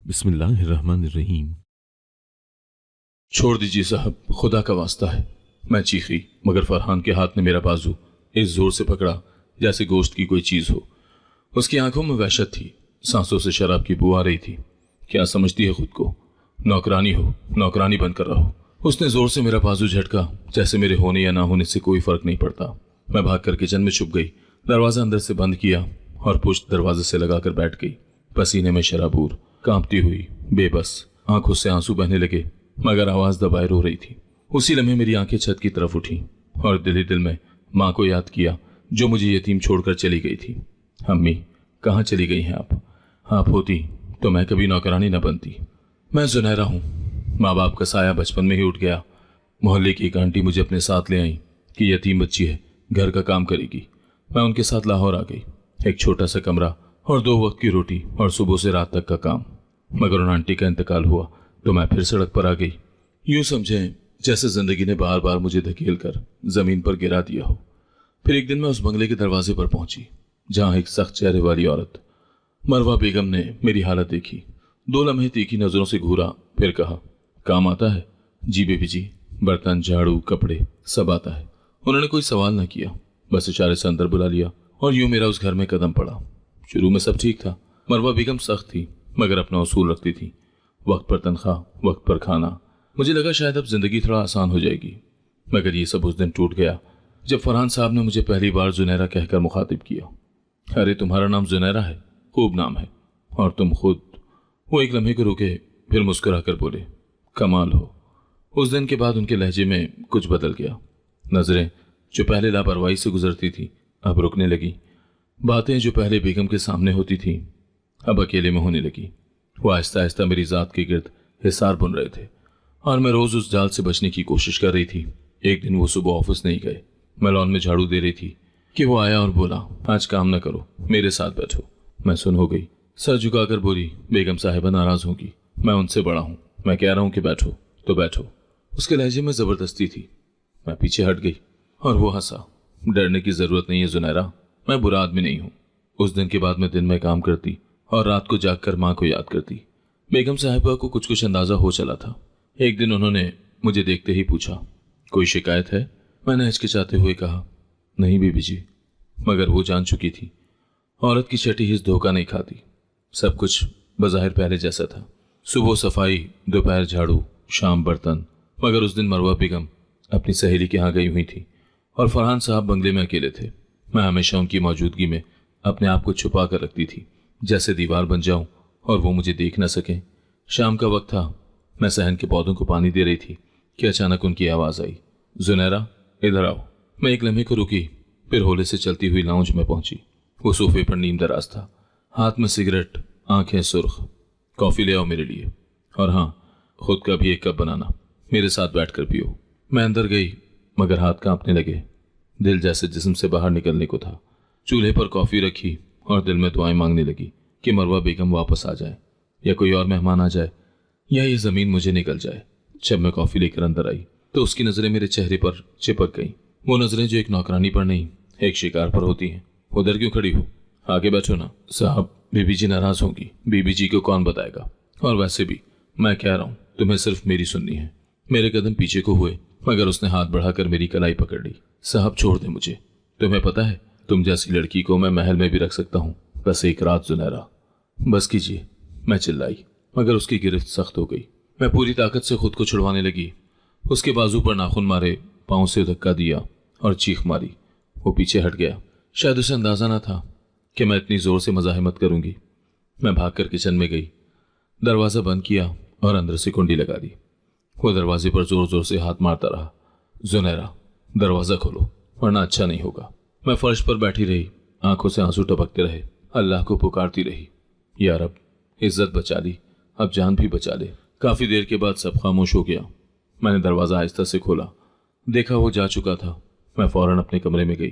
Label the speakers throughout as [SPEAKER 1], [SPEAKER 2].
[SPEAKER 1] बिस्मिल्लाहिर्रहमानिर्रहीम।
[SPEAKER 2] छोड़ दीजिए साहब, खुदा का वास्ता है। मैं चीखी, मगर फरहान के हाथ ने मेरा बाजू इस जोर से पकड़ा जैसे गोश्त की कोई चीज हो। उसकी आंखों में वहशत थी, सांसों से शराब की बू आ रही थी। क्या समझती है खुद को? नौकरानी हो, नौकरानी बनकर रहो। उसने जोर से मेरा बाजू झटका, जैसे मेरे होने या ना होने से कोई फर्क नहीं पड़ता। मैं भागकर किचन में छुप गई, दरवाजा अंदर से बंद किया और पुश्त दरवाजे से लगाकर बैठ गई। पसीने में शराबूर, कांपती हुई, बेबस, आंखों से आंसू बहने लगे, मगर आवाज दबाए रो रही थी। उसी लम्हे मेरी आंखें छत की तरफ उठी और दिल ही दिल में माँ को याद किया, जो मुझे यतीम छोड़कर चली गई थी। अम्मी, कहाँ चली गई हैं आप? आप होती तो मैं कभी नौकरानी न बनती। मैं जुनैरा हूँ। माँ बाप का साया बचपन में ही उठ गया। मोहल्ले की एक आंटी मुझे अपने साथ ले आई कि यतीम बच्ची है, घर का काम करेगी। मैं उनके साथ लाहौर आ गई। एक छोटा सा कमरा और 2 वक्त की रोटी और सुबह से रात तक का काम। मगर उन आंटी का इंतकाल हुआ तो मैं फिर सड़क पर आ गई। यूं समझें जैसे जिंदगी ने बार बार मुझे धकेल कर जमीन पर गिरा दिया हो। फिर एक दिन मैं उस बंगले के दरवाजे पर पहुंची, जहां एक सख्त चेहरे वाली औरत मरवा बेगम ने मेरी हालत देखी। 2 लम्हे तीखी नजरों से घूरा, फिर कहा, काम आता है? जी बेबी जी, बर्तन, झाड़ू, कपड़े सब आता है। उन्होंने कोई सवाल न किया, बस इशारे से अंदर बुला लिया और यूं मेरा उस घर में कदम पड़ा। शुरू में सब ठीक था। मरवा बेगम सख्त थी, मगर अपना उसूल रखती थी। वक्त पर तनख्वाह, वक्त पर खाना। मुझे लगा शायद अब जिंदगी थोड़ा आसान हो जाएगी, मगर ये सब उस दिन टूट गया जब फरहान साहब ने मुझे पहली बार जुनैरा कहकर मुखातिब किया। अरे तुम्हारा नाम जुनैरा है, खूब नाम है, और तुम खुद। वो एक लम्हे को रुके, फिर मुस्कुरा कर बोले, कमाल हो। उस दिन के बाद उनके लहजे में कुछ बदल गया। नजरें जो पहले लापरवाही से गुजरती थी अब रुकने लगी। बातें जो पहले बेगम के सामने होती थी अब अकेले में होने लगी। वो आहिस्ता आहिस्ता मेरी जात के गिर्द हिसार बुन रहे थे और मैं रोज उस जाल से बचने की कोशिश कर रही थी। एक दिन वो सुबह ऑफिस नहीं गए। मैं लॉन में झाड़ू दे रही थी कि वो आया और बोला, आज काम न करो, मेरे साथ बैठो। मैं सुन हो गई, सर झुकाकर बोली, बेगम साहिबा नाराज होगी, मैं उनसे बड़ा हूं, मैं कह रहा हूं कि बैठो तो बैठो। उसके लहजे में जबरदस्ती थी। मैं पीछे हट गई और वो हंसा। डरने की जरूरत नहीं है जुनैरा, मैं बुरा आदमी नहीं हूं। उस दिन के बाद मैं दिन में काम करती और रात को जागकर माँ को याद करती। बेगम साहिबा को कुछ कुछ अंदाजा हो चला था। एक दिन उन्होंने मुझे देखते ही पूछा, कोई शिकायत है? मैंने हिचकिचाते हुए कहा, नहीं बीबी जी। मगर वो जान चुकी थी, औरत की छठी हिस्स धोखा नहीं खाती। सब कुछ बज़ाहिर पहले जैसा था। सुबह सफाई, दोपहर झाड़ू, शाम बर्तन। मगर उस दिन मरवा बेगम अपनी सहेली के यहाँ गई हुई थी और फरहान साहब बंगले में अकेले थे। मैं हमेशा उनकी मौजूदगी में अपने आप को छुपा कर रखती थी, जैसे दीवार बन जाऊं और वो मुझे देख न सकें। शाम का वक्त था, मैं सहन के पौधों को पानी दे रही थी कि अचानक उनकी आवाज आई, जुनैरा इधर आओ। मैं एक लम्हे को रुकी, फिर होले से चलती हुई लाउंज में पहुंची। वो सोफे पर नीम दराज था, हाथ में सिगरेट, आंखें सुर्ख। कॉफी ले आओ मेरे लिए, और हाँ, खुद का भी एक कप बनाना, मेरे साथ बैठकर पियो। मैं अंदर गई, मगर हाथ कांपने लगे। दिल जैसे जिस्म से बाहर निकलने को था। चूल्हे पर कॉफी रखी और दिल में दुआएं मांगने लगी कि मरवा बेगम वापस आ जाए, या कोई और मेहमान आ जाए, या ये जमीन मुझे निकल जाए। जब मैं कॉफी लेकर अंदर आई तो उसकी नजरें मेरे चेहरे पर चिपक गईं। वो नजरें जो एक नौकरानी पर नहीं, एक शिकार पर होती हैं। उधर क्यों खड़ी हो? आगे बैठो ना। साहब, बीबी जी नाराज होंगी। बीबी जी को कौन बताएगा? और वैसे भी मैं कह रहा हूं, तुम्हें सिर्फ मेरी सुननी है। मेरे कदम पीछे को हुए, मगर उसने हाथ बढ़ाकर मेरी कलाई पकड़ ली। साहब छोड़ दे मुझे, तुम्हें पता है तुम जैसी लड़की को मैं महल में भी रख सकता हूँ, बस एक रात जुनैरा। बस कीजिए, मैं चिल्लाई, मगर उसकी गिरफ्त सख्त हो गई। मैं पूरी ताकत से खुद को छुड़वाने लगी। उसके बाजू पर नाखून मारे, पांव से धक्का दिया और चीख मारी। वो पीछे हट गया। शायद उसे अंदाजा न था कि मैं इतनी जोर से मज़ाहिमत करूंगी। मैं भागकर किचन में गई, दरवाज़ा बंद किया और अंदर से कुंडी लगा दी। वो दरवाजे पर जोर जोर से हाथ मारता रहा, जुनैरा दरवाज़ा खोलो वरना अच्छा नहीं होगा। मैं फर्श पर बैठी रही, आंखों से आंसू टपकते रहे, अल्लाह को पुकारती रही, या रब इज्जत बचा ली, अब जान भी बचा ले। काफी देर के बाद सब खामोश हो गया। मैंने दरवाजा आहिस्ता से खोला, देखा वो जा चुका था। मैं फौरन अपने कमरे में गई,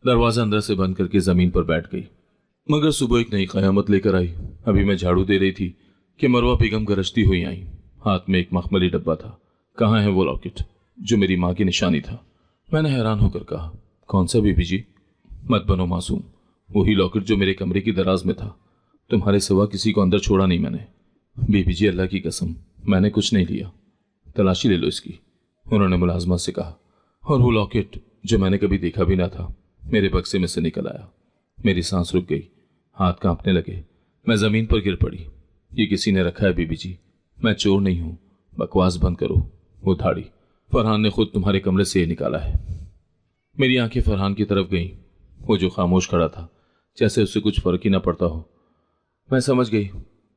[SPEAKER 2] दरवाजा अंदर से बंद करके जमीन पर बैठ गई। मगर सुबह एक नई कयामत लेकर आई। अभी मैं झाड़ू दे रही थी कि मरवा बेगम गरजती हुई आई। हाथ में एक मखमली डब्बा था। कहाँ है वो लॉकेट जो मेरी माँ की निशानी था? मैंने हैरान होकर कहा, कौन सा बीबी जी? मत बनो मासूम, वही लॉकेट जो मेरे कमरे की दराज में था। तुम्हारे सिवा किसी को अंदर छोड़ा नहीं मैंने। बीबी जी, अल्लाह की कसम, मैंने कुछ नहीं लिया। तलाशी ले लो इसकी, उन्होंने मुलाजमा से कहा। और वो लॉकेट जो मैंने कभी देखा भी ना था मेरे बक्से में से निकल आया। मेरी सांस रुक गई, हाथ कांपने लगे, मैं जमीन पर गिर पड़ी। ये किसी ने रखा है बीबी जी, मैं चोर नहीं हूं, बकवास बंद करो। वो धाड़ी फरहान ने खुद तुम्हारे कमरे से ये निकाला है। मेरी आंखें फरहान की तरफ गईं। वो जो खामोश खड़ा था, जैसे उससे कुछ फर्क ही ना पड़ता हो। मैं समझ गई,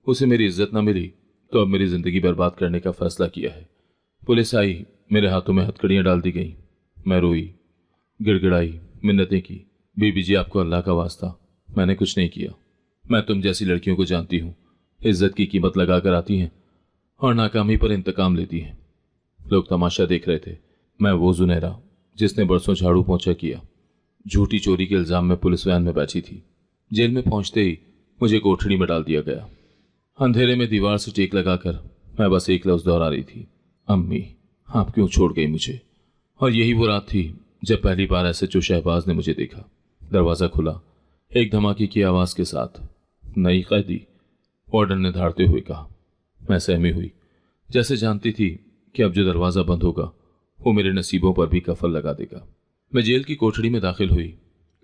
[SPEAKER 2] उसे मेरी इज्जत ना मिली तो अब मेरी जिंदगी बर्बाद करने का फैसला किया है। पुलिस आई, मेरे हाथों में हथकड़ियां डाल दी गईं। मैं रोई, गिड़गिड़ाई, मिन्नतें की। बीबी जी, आपको अल्लाह का वास्ता, मैंने कुछ नहीं किया। मैं तुम जैसी लड़कियों को जानती हूँ, इज्जत की कीमत लगाकर आती हैं और नाकामी पर इंतकाम लेती हैं। लोग तमाशा देख रहे थे। मैं वो जुनैरा जिसने बरसों झाड़ू पोंछा किया, झूठी चोरी के इल्जाम में पुलिस वैन में बैठी थी। जेल में पहुंचते ही मुझे कोठड़ी में डाल दिया गया। अंधेरे में दीवार से टेक लगाकर मैं बस एक लफ्ज दोहरा रही थी, अम्मी, आप क्यों छोड़ गई मुझे। और यही वो रात थी जब पहली बार एसएचओ शहबाज ने मुझे देखा। दरवाजा खुला, एक धमाके की आवाज के साथ। नई कैदी, वार्डन ने धाड़ते हुए कहा। मैं सहमी हुई, जैसे जानती थी कि अब जो दरवाजा बंद होगा वो मेरे नसीबों पर भी कफल लगा देगा। मैं जेल की कोठड़ी में दाखिल हुई।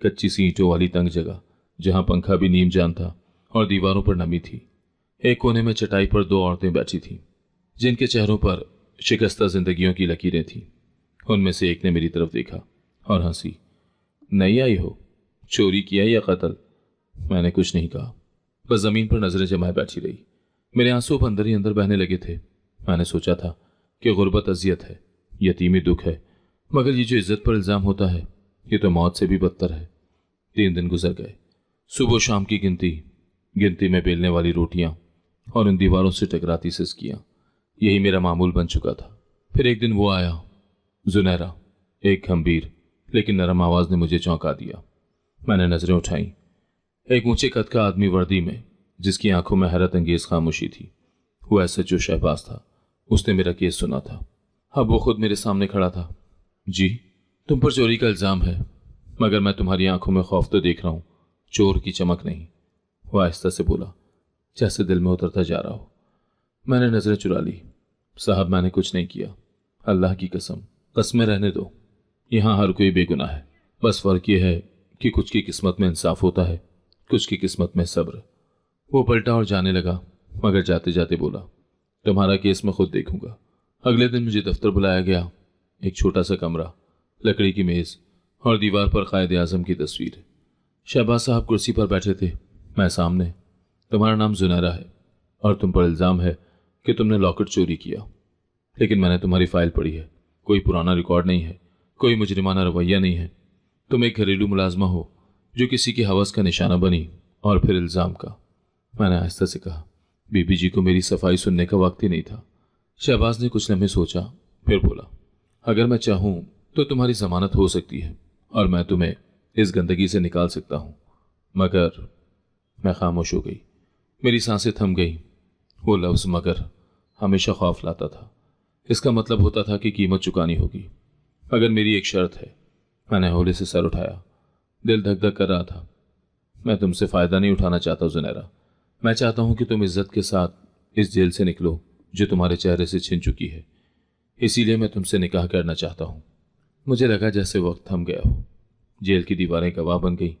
[SPEAKER 2] कच्ची सी ईंटों वाली तंग जगह, जहां पंखा भी नीम जान था और दीवारों पर नमी थी। एक कोने में चटाई पर दो औरतें बैठी थीं, जिनके चेहरों पर शिकस्ता जिंदगियों की लकीरें थीं। उनमें से एक ने मेरी तरफ देखा और हंसी। नहीं आई हो, चोरी किया या कत्ल? मैंने कुछ नहीं कहा, बस जमीन पर नजरें जमाए बैठी रही। मेरे आंसू अब अंदर ही अंदर बहने लगे थे। मैंने सोचा था कि गुर्बत अजियत है, यतीमी दुख है, मगर ये जो इज्जत पर इल्जाम होता है ये तो मौत से भी बदतर है। 3 दिन गुजर गए। सुबह शाम की गिनती में बेलने वाली रोटियां और उन दीवारों से टकराती सिसकियां, यही मेरा मामूल बन चुका था। फिर एक दिन वो आया, जुनैरा। एक गंभीर लेकिन नरम आवाज ने मुझे चौंका दिया। मैंने नजरें उठाई। एक ऊंचे कद का आदमी वर्दी में, जिसकी आंखों में हैरत अंगेज खामोशी थी। वो एसएचओ शहबाज था। उसने मेरा केस सुना था। अब वो खुद मेरे सामने खड़ा था। जी, तुम पर चोरी का इल्जाम है, मगर मैं तुम्हारी आंखों में खौफ तो देख रहा हूं, चोर की चमक नहीं। वो आहिस्ता से बोला, जैसे दिल में उतरता जा रहा हो। मैंने नजरें चुरा ली। साहब, मैंने कुछ नहीं किया, अल्लाह की कसम, कसमें रहने दो। यहां हर कोई बेगुनाह है, बस फर्क यह है कि कुछ की किस्मत में इंसाफ होता है, कुछ की किस्मत में सब्र। वो पलटा और जाने लगा, मगर जाते जाते बोला, तुम्हारा केस मैं खुद देखूंगा। अगले दिन मुझे दफ्तर बुलाया गया। एक छोटा सा कमरा, लकड़ी की मेज और दीवार पर कायद आजम की तस्वीर। शहबाज साहब कुर्सी पर बैठे थे, मैं सामने। तुम्हारा नाम जुनैरा है और तुम पर इल्जाम है कि तुमने लॉकेट चोरी किया। लेकिन मैंने तुम्हारी फाइल पढ़ी है, कोई पुराना रिकॉर्ड नहीं है, कोई मुजरिमाना रवैया नहीं है। तुम एक घरेलू मुलाजमा हो जो किसी की हवस का निशाना बनी, और फिर इल्जाम का। मैंने आहिस्ता से कहा, बीबी जी को मेरी सफाई सुनने का वक्त ही नहीं था। शहबाज ने कुछ लम्हे सोचा, फिर बोला, अगर मैं चाहूं तो तुम्हारी जमानत हो सकती है और मैं तुम्हें इस गंदगी से निकाल सकता हूं, मगर। मैं खामोश हो गई, मेरी सांसें थम गई। वो लफ्ज मगर हमेशा खौफ लाता था। इसका मतलब होता था कि कीमत चुकानी होगी। मगर मेरी एक शर्त है। मैंने हौले से सर उठाया, दिल धक धक कर रहा था। मैं तुमसे फायदा नहीं उठाना चाहता जुनैरा। मैं चाहता हूं कि तुम इज्जत के साथ इस जेल से निकलो जो तुम्हारे चेहरे से छिन चुकी है। इसीलिए मैं तुमसे निकाह करना चाहता हूं। मुझे लगा जैसे वक्त थम गया हो। जेल की दीवारें गवाह बन गई।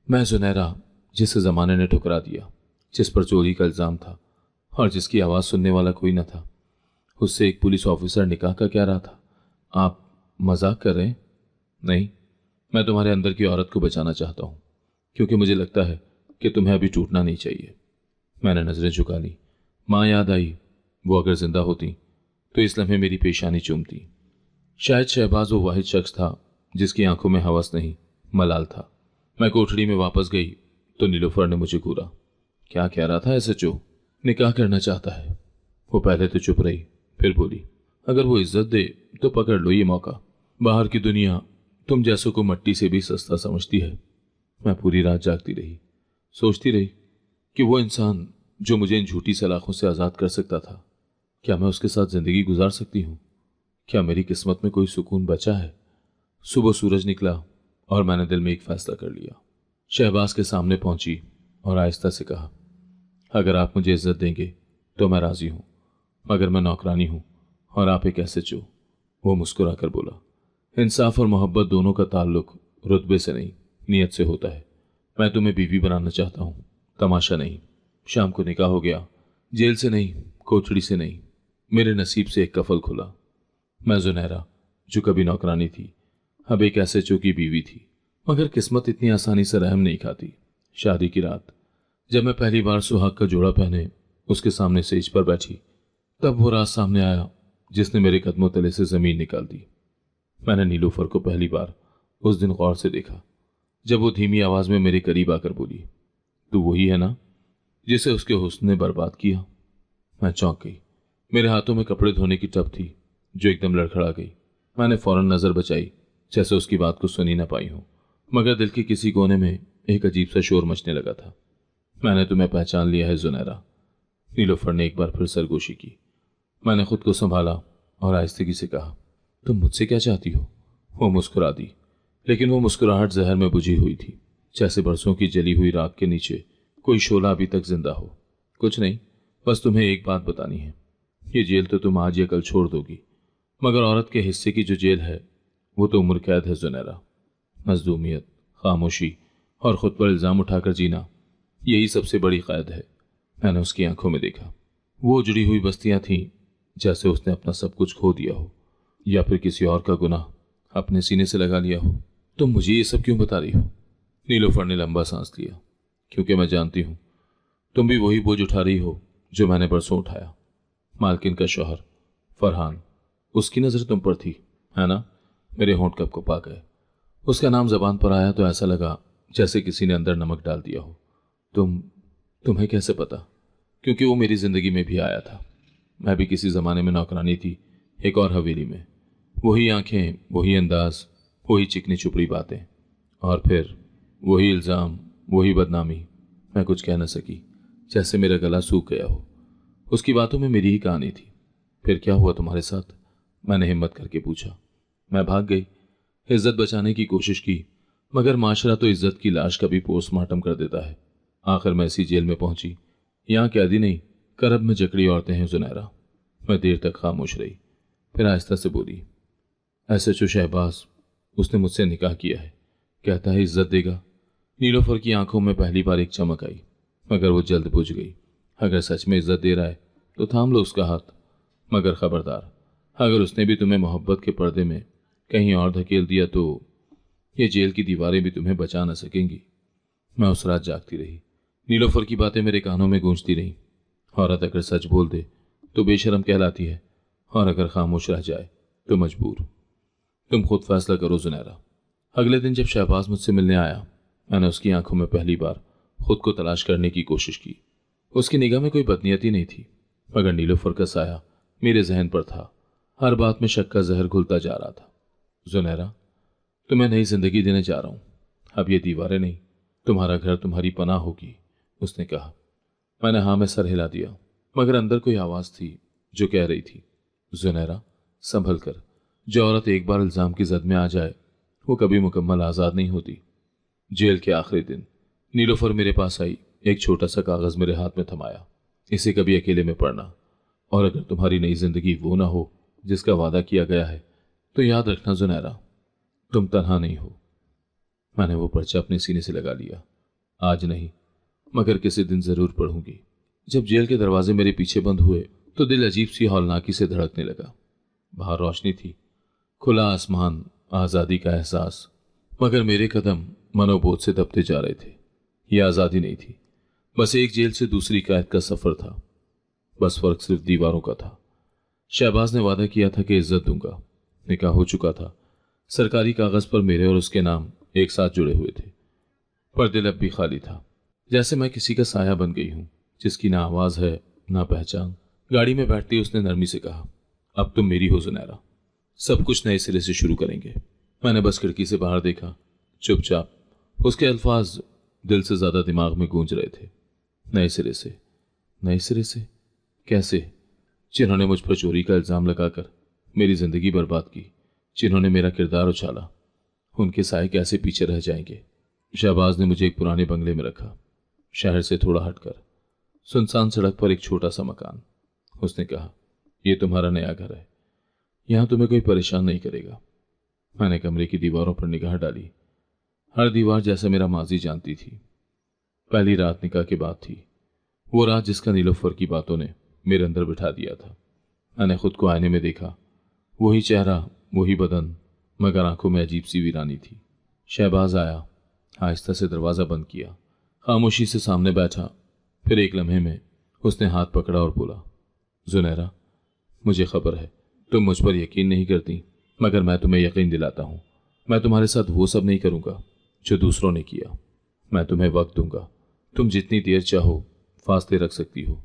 [SPEAKER 2] मैं जुनैरा, जिसे जमाने ने ठुकरा दिया, जिस पर चोरी का इल्जाम था और जिसकी आवाज सुनने वाला कोई न था, उससे एक पुलिस ऑफिसर निकाह का कह रहा था। आप मजाक कर रहे हैं? नहीं, मैं तुम्हारे अंदर की औरत को बचाना चाहता हूं, क्योंकि मुझे लगता है कि तुम्हें अभी टूटना नहीं चाहिए। मैंने नजरें झुका ली। माँ याद आई। वो अगर जिंदा होती तो इस लम्हे मेरी पेशानी चूमती। शायद शहबाज वो वाहिद शख्स था जिसकी आंखों में हवस नहीं, मलाल था। मैं कोठड़ी में वापस गई तो नीलोफर ने मुझे घूरा। क्या कह रहा था एसएचओ? निकाह करना चाहता है। वो पहले तो चुप रही, फिर बोली, अगर वो इज्जत दे तो पकड़ लो ये मौका। बाहर की दुनिया तुम जैसों को मट्टी से भी सस्ता समझती है। मैं पूरी रात जागती रही, सोचती रही कि वो इंसान जो मुझे इन झूठी सलाखों से आज़ाद कर सकता था, क्या मैं उसके साथ जिंदगी गुजार सकती हूँ? क्या मेरी किस्मत में कोई सुकून बचा है? सुबह सूरज निकला और मैंने दिल में एक फैसला कर लिया। शहबाज के सामने पहुंची और आहिस्ता से कहा, अगर आप मुझे इज्जत देंगे तो मैं राजी हूं, मगर मैं नौकरानी हूं और आप एक एसएचओ। वो मुस्कुरा कर बोला, इंसाफ और मोहब्बत दोनों का ताल्लुक रुतबे से नहीं, नीयत से होता है। मैं तुम्हें बीवी बनाना चाहता हूं, तमाशा नहीं। शाम को निकाह हो गया, जेल से नहीं, कोठड़ी से नहीं, मेरे नसीब से एक कफल खुला। मैं जुनैरा, जो कभी नौकरानी थी, अब एक एसएचओ की बीवी थी। मगर किस्मत इतनी आसानी से रहम नहीं खाती। शादी की रात जब मैं पहली बार सुहाग का जोड़ा पहने उसके सामने सेज पर बैठी, तब वो रात सामने आया जिसने मेरे कदमों तले से जमीन निकाल दी। मैंने नीलूफर को पहली बार उस दिन गौर से देखा, जब वो धीमी आवाज में मेरे करीब आकर बोली, तू वही है ना जिसे उसके हुस्न ने बर्बाद किया। मैं चौंक गई। मेरे हाथों में कपड़े धोने की टब थी जो एकदम लड़खड़ा गई। मैंने फौरन नजर बचाई, जैसे उसकी बात को सुनी ना पाई हूं, मगर दिल के किसी कोने में एक अजीब सा शोर मचने लगा था। मैंने तुम्हें पहचान लिया है जुनैरा। नीलूफर ने एक बार फिर सरगोशी की। मैंने खुद को संभाला और आहिस्तगी से कहा, तुम मुझसे क्या चाहती हो? वो मुस्कुरा दी, लेकिन वो मुस्कुराहट जहर में बुझी हुई थी, जैसे बरसों की जली हुई राख के नीचे कोई शोला अभी तक जिंदा हो। कुछ नहीं, बस तुम्हें एक बात बतानी है। ये जेल तो तुम आज या कल छोड़ दोगी, मगर औरत के हिस्से की जो जेल है वो तो उम्र कैद है जुनैरा। मजलूमियत, खामोशी और खुद पर इल्जाम उठाकर जीना, यही सबसे बड़ी कैद है। मैंने उसकी आंखों में देखा, वो उजड़ी हुई बस्तियां थीं जैसे उसने अपना सब कुछ खो दिया हो, या फिर किसी और का गुनाह अपने सीने से लगा लिया हो। तुम मुझे ये सब क्यों बता रही हो? नीलूफर ने लंबा सांस लिया। क्योंकि मैं जानती हूं तुम भी वही बोझ उठा रही हो जो मैंने बरसों उठाया। मालकिन का शौहर फरहान, उसकी नजर तुम पर थी, है ना? मेरे होंठ कब को पा गए। उसका नाम जबान पर आया तो ऐसा लगा जैसे किसी ने अंदर नमक डाल दिया हो। तुम्हें कैसे पता? क्योंकि वो मेरी जिंदगी में भी आया था। मैं भी किसी जमाने में नौकरानी थी, एक और हवेली में। वही आंखें, वही अंदाज, वही चिकनी चुपड़ी बातें, और फिर वही इल्जाम, वही बदनामी। मैं कुछ कह न सकी, जैसे मेरा गला सूख गया हो। उसकी बातों में मेरी ही कहानी थी। फिर क्या हुआ तुम्हारे साथ? मैंने हिम्मत करके पूछा। मैं भाग गई, इज्जत बचाने की कोशिश की, मगर माशरा तो इज्जत की लाश का भी पोस्टमार्टम कर देता है। आखिर मैं इसी जेल में पहुंची। यहाँ कैदी नहीं, करब में जकड़ी औरतें हैं जुनैरा। मैं देर तक खामोश रही, फिर आहिस्ता से बोली, एसएचओ शहबाज, उसने मुझसे निकाह किया है, कहता है इज्जत देगा। नीलूफर की आंखों में पहली बार एक चमक आई, मगर वो जल्द बुझ गई। अगर सच में इज्जत दे रहा है तो थाम लो उसका हाथ, मगर खबरदार, अगर उसने भी तुम्हें मोहब्बत के पर्दे में कहीं और धकेल दिया तो ये जेल की दीवारें भी तुम्हें बचा न सकेंगी। मैं उस रात जागती रही। नीलूफर की बातें मेरे कानों में गूंजती रहीं। औरत अगर सच बोल दे तो बेशरम कहलाती है, और अगर खामोश रह जाए तो मजबूर। तुम खुद फैसला करो जुनैरा। अगले दिन जब शहबाज मुझसे मिलने आया, मैंने उसकी आंखों में पहली बार खुद को तलाश करने की कोशिश की। उसकी निगाह में कोई बदनीयती नहीं थी, मगर नीलूफर का साया मेरे जहन पर था। हर बात में शक का जहर घुलता जा रहा था। जुनैरा, तुम्हें नई जिंदगी देने जा रहा हूं। अब ये दीवारें नहीं, तुम्हारा घर तुम्हारी पनाह होगी, उसने कहा। मैंने हाँ में सर हिला दिया, मगर अंदर कोई आवाज थी जो कह रही थी, जुनैरा संभल कर। जो औरत एक बार इल्जाम की जद में आ जाए वो कभी मुकम्मल आजाद नहीं होती। जेल के आखिरी दिन नीलूफर मेरे पास आई, एक छोटा सा कागज मेरे हाथ में थमाया। इसे कभी अकेले में पढ़ना, और अगर तुम्हारी नई जिंदगी वो ना हो जिसका वादा किया गया है तो याद रखना जुनैरा, तुम तन्हा नहीं हो। मैंने वो पर्चा अपने सीने से लगा लिया। आज नहीं, मगर किसी दिन जरूर पढ़ूंगी। जब जेल के दरवाजे मेरे पीछे बंद हुए तो दिल अजीब सी हौलनाकी से धड़कने लगा। बाहर रोशनी थी, खुला आसमान, आजादी का एहसास, मगर मेरे कदम मनोबोध से दबते जा रहे थे। यह आजादी नहीं थी, बस एक जेल से दूसरी कैद का सफर था। बस फर्क सिर्फ दीवारों का था। शहबाज ने वादा किया था कि इज्जत दूंगा। निकाह हो चुका था। सरकारी कागज पर मेरे और उसके नाम एक साथ जुड़े हुए थे, पर दिल अब भी खाली था, जैसे मैं किसी का साया बन गई हूं, जिसकी ना आवाज है ना पहचान। गाड़ी में बैठते उसने नरमी से कहा, अब तुम मेरी हो जुनैरा, सब कुछ नए सिरे से शुरू करेंगे। मैंने बस खिड़की से बाहर देखा, चुपचाप। उसके अल्फाज दिल से ज्यादा दिमाग में गूंज रहे थे। नए सिरे से? नए सिरे से कैसे? जिन्होंने मुझ पर चोरी का इल्जाम लगाकर मेरी जिंदगी बर्बाद की, जिन्होंने मेरा किरदार उछाला, उनके साए कैसे पीछे रह जाएंगे? शहबाज ने मुझे एक पुराने बंगले में रखा, शहर से थोड़ा हटकर। सुनसान सड़क पर एक छोटा सा मकान। उसने कहा, यह तुम्हारा नया घर है, यहां तुम्हें कोई परेशान नहीं करेगा। मैंने कमरे की दीवारों पर निगाह डाली। हर दीवार जैसा मेरा माजी जानती थी। पहली रात निकाह के बाद थी, वो रात जिसका नीलोफर की बातों ने मेरे अंदर बिठा दिया था। मैंने खुद को आईने में देखा, वही चेहरा, वही बदन, मगर आंखों में अजीब सी वीरानी थी। शहबाज आया, आहिस्ता से दरवाज़ा बंद किया, खामोशी से सामने बैठा। फिर एक लम्हे में उसने हाथ पकड़ा और बोला, जुनैरा, मुझे खबर है तुम मुझ पर यकीन नहीं करती, मगर मैं तुम्हें यकीन दिलाता हूँ। मैं तुम्हारे साथ वो सब नहीं करूँगा जो दूसरों ने किया। मैं तुम्हें वक्त दूंगा, तुम जितनी देर चाहो फासले रख सकती हो।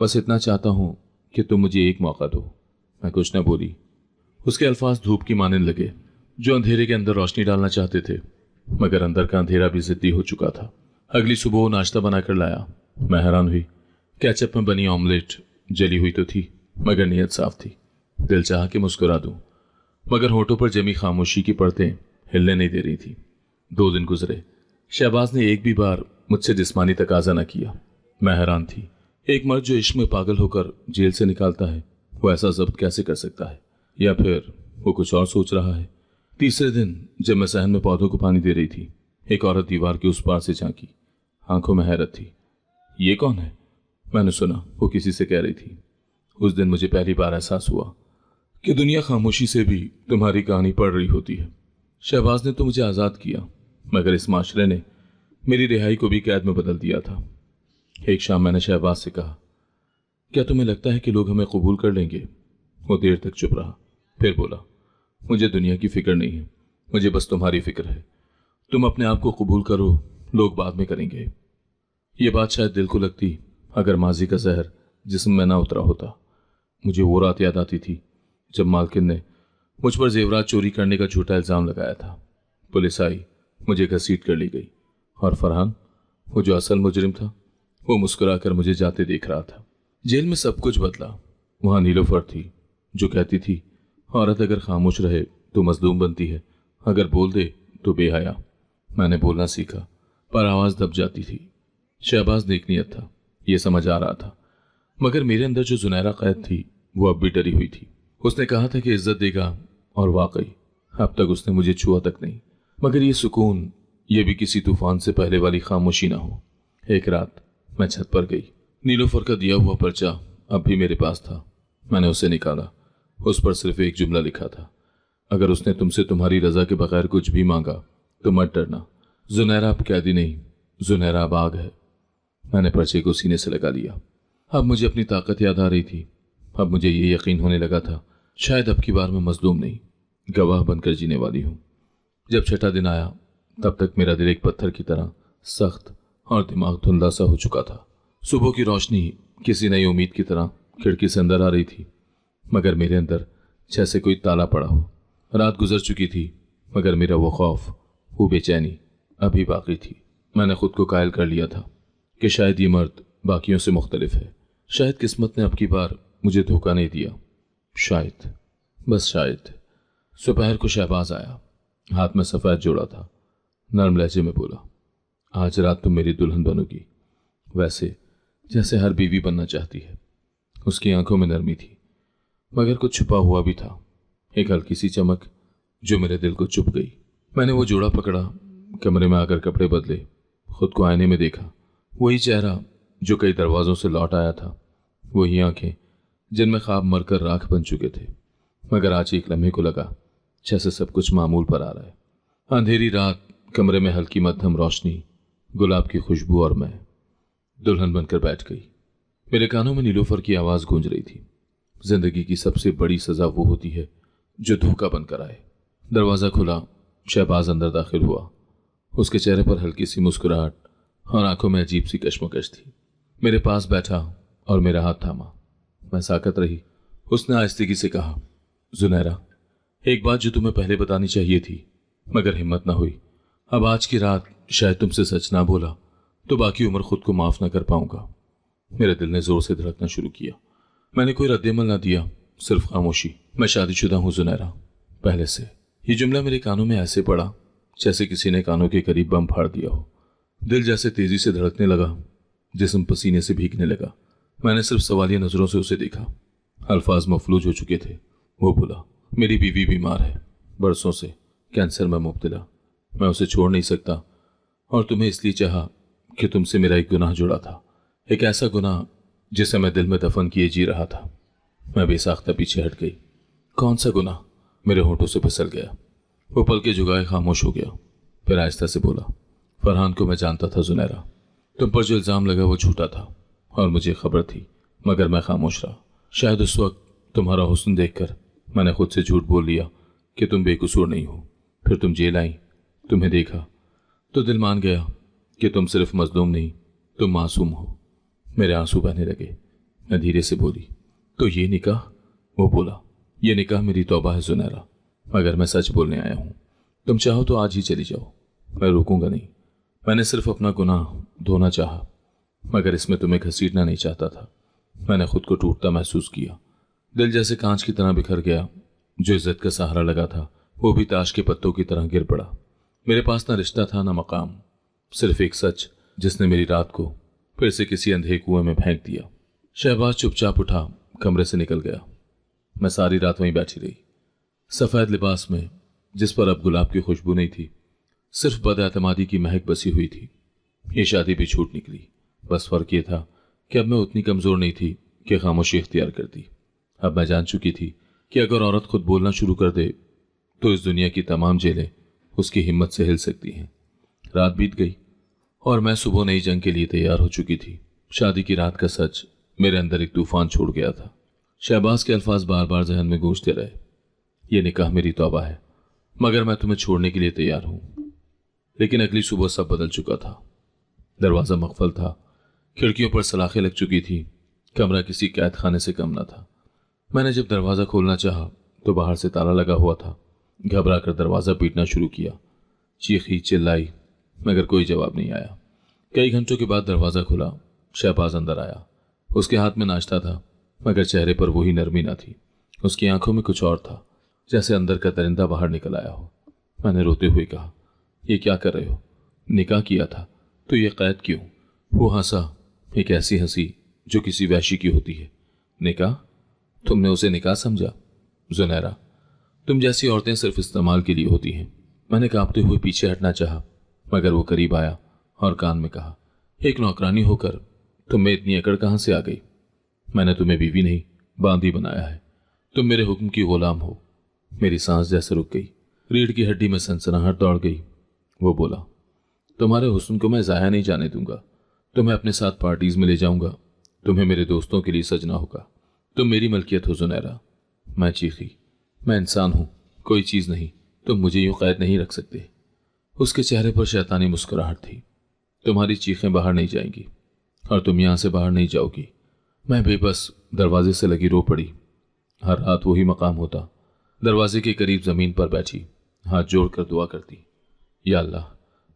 [SPEAKER 2] बस इतना चाहता हूँ कि तुम मुझे एक मौका दो। मैं कुछ न बोली। उसके अल्फाज धूप की मानने लगे, जो अंधेरे के अंदर रोशनी डालना चाहते थे, मगर अंदर का अंधेरा भी जिद्दी हो चुका था। अगली सुबह वो नाश्ता बनाकर लाया। मैं हैरान हुई। केचप में बनी ऑमलेट जली हुई तो थी, मगर नीयत साफ थी। दिल चाहा कि मुस्कुरा दूं, मगर होठों पर जमी खामोशी की परतें हिलने नहीं दे रही थी। 2 दिन गुजरे, शहबाज ने एक भी बार मुझसे जिस्मानी तकाजा न किया। मैं हैरान थी, एक मर्द जो इश्क में पागल होकर जेल से निकालता है, वो ऐसा जब्त कैसे कर सकता है? या फिर वो कुछ और सोच रहा है? तीसरे दिन जब मैं सहन में पौधों को पानी दे रही थी, एक औरत दीवार के उस पार से झांकी। आंखों में हैरत थी। ये कौन है? मैंने सुना वो किसी से कह रही थी। उस दिन मुझे पहली बार एहसास हुआ कि दुनिया खामोशी से भी तुम्हारी कहानी पढ़ रही होती है। शहबाज ने तो मुझे आज़ाद किया, मगर इस माशरे ने मेरी रिहाई को भी कैद में बदल दिया था। एक शाम मैंने शहबाज से कहा, क्या तुम्हें लगता है कि लोग हमें कबूल कर लेंगे? वो देर तक चुप रहा, फिर बोला, मुझे दुनिया की फिक्र नहीं है, मुझे बस तुम्हारी फिक्र है। तुम अपने आप को कबूल करो, लोग बाद में करेंगे। ये बात शायद दिल को लगती अगर माजी का जहर जिस्म में ना उतरा होता। मुझे वो रात याद आती थी जब मालकिन ने मुझ पर जेवरात चोरी करने का झूठा इल्ज़ाम लगाया था। पुलिस आई, मुझे घसीट कर ली गई, और फरहान, वो जो असल मुजरिम था, वो मुस्कुराकर मुझे जाते देख रहा था। जेल में सब कुछ बदला। वहाँ नीलोफर थी, जो कहती थी, औरत अगर खामोश रहे तो मजलूम बनती है, अगर बोल दे तो बेहया। मैंने बोलना सीखा, पर आवाज़ दब जाती थी। शहबाज नेक नियत था, ये समझ आ रहा था, मगर मेरे अंदर जो जुनैरा कैद थी वो अब भी डरी हुई थी। उसने कहा था कि इज्जत देगा, और वाकई अब तक उसने मुझे छुआ तक नहीं। मगर ये सुकून, ये भी किसी तूफान से पहले वाली खामोशी ना हो। एक रात मैं छत पर गई। नीलोफर का दिया हुआ पर्चा अब भी मेरे पास था। मैंने उसे निकाला। उस पर सिर्फ एक जुमला लिखा था, अगर उसने तुमसे तुम्हारी रजा के बगैर कुछ भी मांगा तो मत डरना, जुनैरा अब कैदी नहीं, जुनैरा अब आग है। मैंने पर्चे को सीने से लगा लिया। अब मुझे अपनी ताकत याद आ रही थी। अब मुझे ये यकीन होने लगा था, शायद अब की बार मैं मजलूम नहीं, गवाह बनकर जीने वाली हूँ। जब छठा दिन आया, तब तक मेरा दिल एक पत्थर की तरह सख्त और दिमाग धुंधला सा हो चुका था। सुबह की रोशनी किसी नई उम्मीद की तरह खिड़की से अंदर आ रही थी, मगर मेरे अंदर जैसे कोई ताला पड़ा हो। रात गुजर चुकी थी, मगर मेरा वो खौफ, वो बेचैनी अभी बाकी थी। मैंने खुद को कायल कर लिया था कि शायद ये मर्द बाकियों से मुख्तलिफ है। शायद किस्मत ने अब की बार मुझे धोखा नहीं दिया। शायद, बस शायद। दोपहर को शहबाज आया, हाथ में सफ़ेद जोड़ा था। नर्म लहजे में बोला, आज रात तुम मेरी दुल्हन बनोगी, वैसे जैसे हर बीवी बनना चाहती है। उसकी आंखों में नरमी थी, मगर कुछ छुपा हुआ भी था, एक हल्की सी चमक जो मेरे दिल को चुभ गई। मैंने वो जोड़ा पकड़ा, कमरे में आकर कपड़े बदले, खुद को आईने में देखा। वही चेहरा जो कई दरवाज़ों से लौट आया था, वही आंखें जिनमें ख्वाब मरकर राख बन चुके थे। मगर आज एक लम्हे को लगा जैसे सब कुछ मामूल पर आ रहा है। अंधेरी रात, कमरे में हल्की मध्यम रोशनी, गुलाब की खुशबू, और मैं दुल्हन बनकर बैठ गई। मेरे कानों में नीलोफर की आवाज़ गूंज रही थी, जिंदगी की सबसे बड़ी सज़ा वो होती है जो धोखा बनकर आए। दरवाज़ा खुला, शहबाज अंदर दाखिल हुआ। उसके चेहरे पर हल्की सी मुस्कुराहट और आंखों में अजीब सी कश्मकश थी। मेरे पास बैठा और मेरा हाथ थामा। मैं साकत रही। उसने आहिस्तगी से कहा, जुनैरा, एक बात जो तुम्हें पहले बतानी चाहिए थी, मगर हिम्मत ना हुई। अब आज की रात शायद तुमसे सच ना बोला तो बाकी उम्र खुद को माफ ना कर पाऊंगा। मेरे दिल ने जोर से धड़कना शुरू किया। मैंने कोई रद्देमल ना दिया, सिर्फ खामोशी। मैं शादीशुदा हूँ जुनैरा, पहले से। ये जुमला मेरे कानों में ऐसे पड़ा जैसे किसी ने कानों के करीब बम फाड़ दिया हो। दिल जैसे तेजी से धड़कने लगा, जिस्म पसीने से भीगने लगा। मैंने सिर्फ सवालिया नजरों से उसे देखा। अल्फाज मफलूज हो चुके थे। वो बोला, मेरी बीवी बीमार है, बरसों से कैंसर में मुब्तला। मैं उसे छोड़ नहीं सकता और तुम्हें इसलिए चाहा कि तुमसे मेरा एक गुनाह जुड़ा था, एक ऐसा गुनाह जिसे मैं दिल में दफन किए जी रहा था। मैं बेसाख्ता पीछे हट गई। कौन सा गुनाह? मेरे होंठों से फिसल गया। वो पल के जुगाए खामोश हो गया। फिर आहिस्ता से बोला, फरहान को मैं जानता था जुनैरा। तुम पर जो इल्ज़ाम लगा वो झूठा था और मुझे खबर थी, मगर मैं खामोश रहा। शायद उस वक्त तुम्हारा हुस्न देखकर मैंने खुद से झूठ बोल लिया कि तुम बेकसूर नहीं हो। फिर तुम जेल आई, तुम्हें देखा तो दिल मान गया कि तुम सिर्फ मजलूम नहीं, तुम मासूम हो। मेरे आंसू बहने लगे। मैं धीरे से बोली, तो ये निकाह? वो बोला, ये निकाह मेरी तौबा है जुनैरा, मगर मैं सच बोलने आया हूँ। तुम चाहो तो आज ही चली जाओ, मैं रोकूंगा नहीं। मैंने सिर्फ अपना गुनाह धोना चाहा, मगर इसमें तुम्हें घसीटना नहीं चाहता था। मैंने खुद को टूटता महसूस किया। दिल जैसे कांच की तरह बिखर गया। जो इज्जत का सहारा लगा था वो भी ताश के पत्तों की तरह गिर पड़ा। मेरे पास ना रिश्ता था ना मकाम, सिर्फ एक सच जिसने मेरी रात को फिर से किसी अंधे कुएं में फेंक दिया। शहबाज चुपचाप उठा, कमरे से निकल गया। मैं सारी रात वहीं बैठी रही, सफ़ेद लिबास में जिस पर अब गुलाब की खुशबू नहीं थी, सिर्फ बदएतमादी की महक बसी हुई थी। ये शादी भी छूट निकली। बस फर्क ये था कि अब मैं उतनी कमज़ोर नहीं थी कि खामोशी इख्तियार कर दी। अब मैं जान चुकी थी कि अगर औरत खुद बोलना शुरू कर दे तो इस दुनिया की तमाम जेलें उसकी हिम्मत से हिल सकती हैं। रात बीत गई और मैं सुबह नई जंग के लिए तैयार हो चुकी थी। शादी की रात का सच मेरे अंदर एक तूफान छोड़ गया था। शहबाज के अल्फाज बार बार जहन में गूंजते रहे, ये निकाह मेरी तौबा है, मगर मैं तुम्हें छोड़ने के लिए तैयार हूं। लेकिन अगली सुबह सब बदल चुका था। दरवाज़ा मक़फ़ल था, खिड़कियों पर सलाखें लग चुकी थी। कमरा किसी कैद खाने से कम न था। मैंने जब दरवाज़ा खोलना चाहा तो बाहर से ताला लगा हुआ था। घबरा कर दरवाज़ा पीटना शुरू किया। चीखी चिल्लाई, मगर कोई जवाब नहीं आया। कई घंटों के बाद दरवाज़ा खुला। शहबाज अंदर आया। उसके हाथ में नाश्ता था, मगर चेहरे पर वही नरमी न थी। उसकी आंखों में कुछ और था, जैसे अंदर का दरिंदा बाहर निकल आया हो। मैंने रोते हुए कहा, ये क्या कर रहे हो? निकाह किया था तो ये कैद क्यों? वो हंसा, एक ऐसी हंसी जो किसी वैशी की होती है। निकाह? तुमने उसे निकाह समझा? जुनैरा, तुम जैसी औरतें सिर्फ इस्तेमाल के लिए होती हैं। मैंने कांपते हुए पीछे हटना चाहा, मगर वो करीब आया और कान में कहा, एक नौकरानी होकर तुम में इतनी अकड़ कहां से आ गई? मैंने तुम्हें बीवी नहीं बांदी बनाया है। तुम मेरे हुक्म की गुलाम हो। मेरी सांस जैसे रुक गई। रीढ़ की हड्डी में सनसनाहट दौड़ गई। वो बोला, तुम्हारे हुस्न को मैं ज़ाया नहीं जाने दूंगा। तुम्हें अपने साथ पार्टीज में ले जाऊंगा। तुम्हें मेरे दोस्तों के लिए सजना होगा। तुम मेरी मलकियत हो जुनैरा। मैं चीखी, मैं इंसान हूं, कोई चीज़ नहीं। तुम मुझे यूं कैद नहीं रख सकते। उसके चेहरे पर शैतानी मुस्कुराहट थी। तुम्हारी चीखें बाहर नहीं जाएंगी और तुम यहां से बाहर नहीं जाओगी। मैं बेबस दरवाजे से लगी रो पड़ी। हर रात वही मकाम होता। दरवाजे के करीब जमीन पर बैठी हाथ जोड़कर दुआ करती, या अल्लाह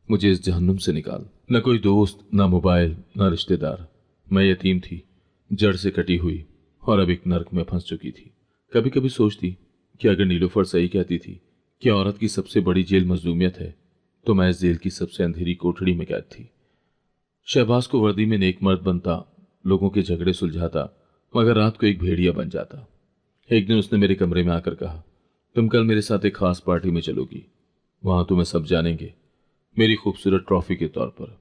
[SPEAKER 2] मुझे इस जहन्नुम से निकाल। न कोई दोस्त, न मोबाइल, न रिश्तेदार। मैं यतीम थी, जड़ से कटी हुई, और अब एक नर्क में फंस चुकी थी। कभी कभी सोचती कि अगर नीलूफर सही कहती थी कि औरत की सबसे बड़ी जेल मजलूमियत है, तो मैं इस जेल की सबसे अंधेरी कोठड़ी में कैद थी। शहबाज को वर्दी में नेक मर्द बनता, लोगों के झगड़े सुलझाता, मगर रात को एक भेड़िया बन जाता। एक दिन उसने मेरे कमरे में आकर कहा, तुम कल मेरे साथ एक खास पार्टी में चलोगी, वहां तुम्हें सब जानेंगे, मेरी खूबसूरत ट्रॉफी के तौर पर।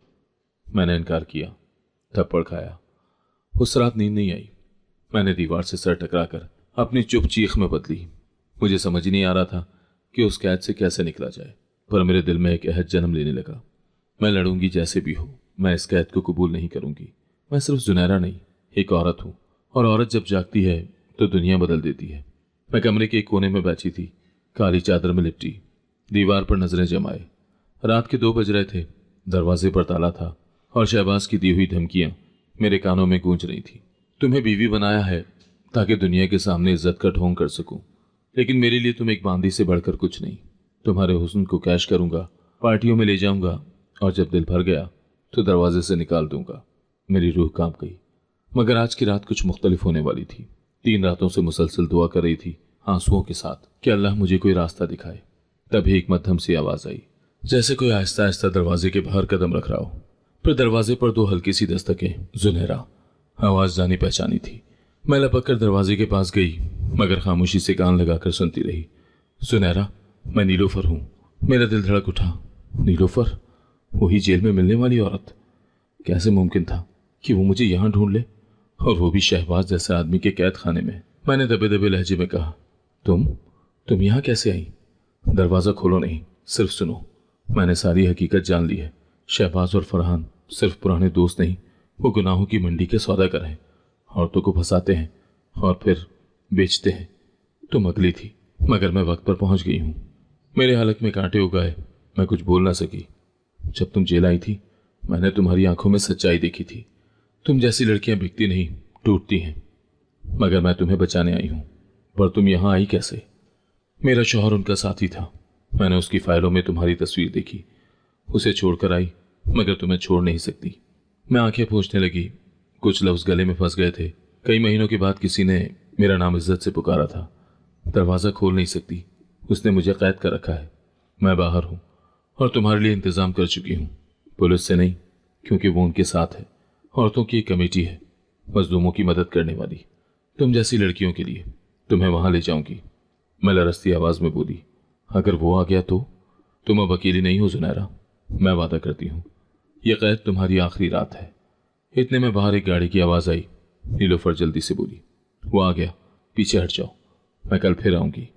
[SPEAKER 2] मैंने इनकार किया, थप्पड़ खाया। उस रात नींद नहीं आई। मैंने दीवार से सर टकराकर अपनी चुप चीख में बदली। मुझे समझ नहीं आ रहा था कि उस कैद से कैसे निकला जाए, पर मेरे दिल में एक अहद जन्म लेने लगा। मैं लड़ूंगी जैसे भी हो, मैं इस कैद को कबूल नहीं करूंगी। मैं सिर्फ जुनैरा नहीं, एक औरत हूं, और औरत जब जागती है तो दुनिया बदल देती है। मैं कमरे के एक कोने में बैठी थी, काली चादर में लिपटी, दीवार पर नजरें जमाए। रात के 2 बज रहे थे। दरवाजे पर ताला था और शहबाज की दी हुई धमकियां मेरे कानों में गूंज रही थी। तुम्हें बीवी बनाया है ताकि दुनिया के सामने इज्जत का ढोंग कर सकूं, लेकिन मेरे लिए तुम एक बांदी से बढ़कर कुछ नहीं। तुम्हारे हुस्न को कैश करूंगा, पार्टियों में ले जाऊंगा, और जब दिल भर गया तो दरवाजे से निकाल दूंगा। मेरी रूह कांप गई। मगर आज की रात कुछ मुख्तलिफ होने वाली थी। 3 रातों से मुसलसल दुआ कर रही थी, आंसुओं के साथ, कि अल्लाह मुझे कोई रास्ता दिखाए। तभी एक मध्यम सी आवाज आई, जैसे कोई आहिस्ता आहिस्ता दरवाजे के बाहर कदम रख रहा हो। फिर दरवाजे पर दो हल्की सी दस्तकें। जुनैरा, आवाज जानी पहचानी थी। मैं लपक कर दरवाजे के पास गई, मगर खामोशी से कान लगाकर सुनती रही। जुनैरा, मैं नीलोफर हूं। मेरा दिल धड़क उठा। नीलोफर? वही जेल में मिलने वाली औरत? कैसे मुमकिन था कि वो मुझे यहां ढूंढ ले, और वो भी शहबाज जैसे आदमी के कैद खाने में। मैंने दबे दबे लहजे में कहा, तुम यहां कैसे आई? दरवाजा खोलो नहीं, सिर्फ सुनो। मैंने सारी हकीकत जान ली है। शहबाज और फरहान सिर्फ पुराने दोस्त नहीं, वो गुनाहों की मंडी के सौदागर हैं। औरतों को फंसाते हैं और फिर बेचते हैं। तुम अगली थी, मगर मैं वक्त पर पहुंच गई हूं। मेरे हलक में कांटे उगाए, मैं कुछ बोल ना सकी। जब तुम जेल आई थी, मैंने तुम्हारी आंखों में सच्चाई देखी थी। तुम जैसी लड़कियां बिकती नहीं, टूटती हैं। मगर मैं तुम्हें बचाने आई हूं। पर तुम यहां आई कैसे? मेरा शौहर उनका साथी था। मैंने उसकी फाइलों में तुम्हारी तस्वीर देखी, उसे छोड़कर आई, मगर तुम्हें छोड़ नहीं सकती। मैं आंखें पोंछने लगी। कुछ लफ्ज गले में फंस गए थे। कई महीनों के बाद किसी ने मेरा नाम इज्जत से पुकारा था। दरवाजा खोल नहीं सकती, उसने मुझे कैद कर रखा है। मैं बाहर हूं और तुम्हारे लिए इंतजाम कर चुकी हूं। पुलिस से नहीं, क्योंकि वो उनके साथ है। औरतों की एक कमेटी है, मजलूमों की मदद करने वाली। तुम जैसी लड़कियों के लिए। तुम्हें वहां ले जाऊंगी। मैं लरसती आवाज में बोली। अगर वो आ गया तो? तुम अब अकेली नहीं हो जुनैरा, मैं वादा करती हूं। यह कैद तुम्हारी आखिरी रात है। इतने में बाहर एक गाड़ी की आवाज आई। नीलोफर जल्दी से बोली, वो आ गया, पीछे हट जाओ। मैं कल फिर आऊंगी।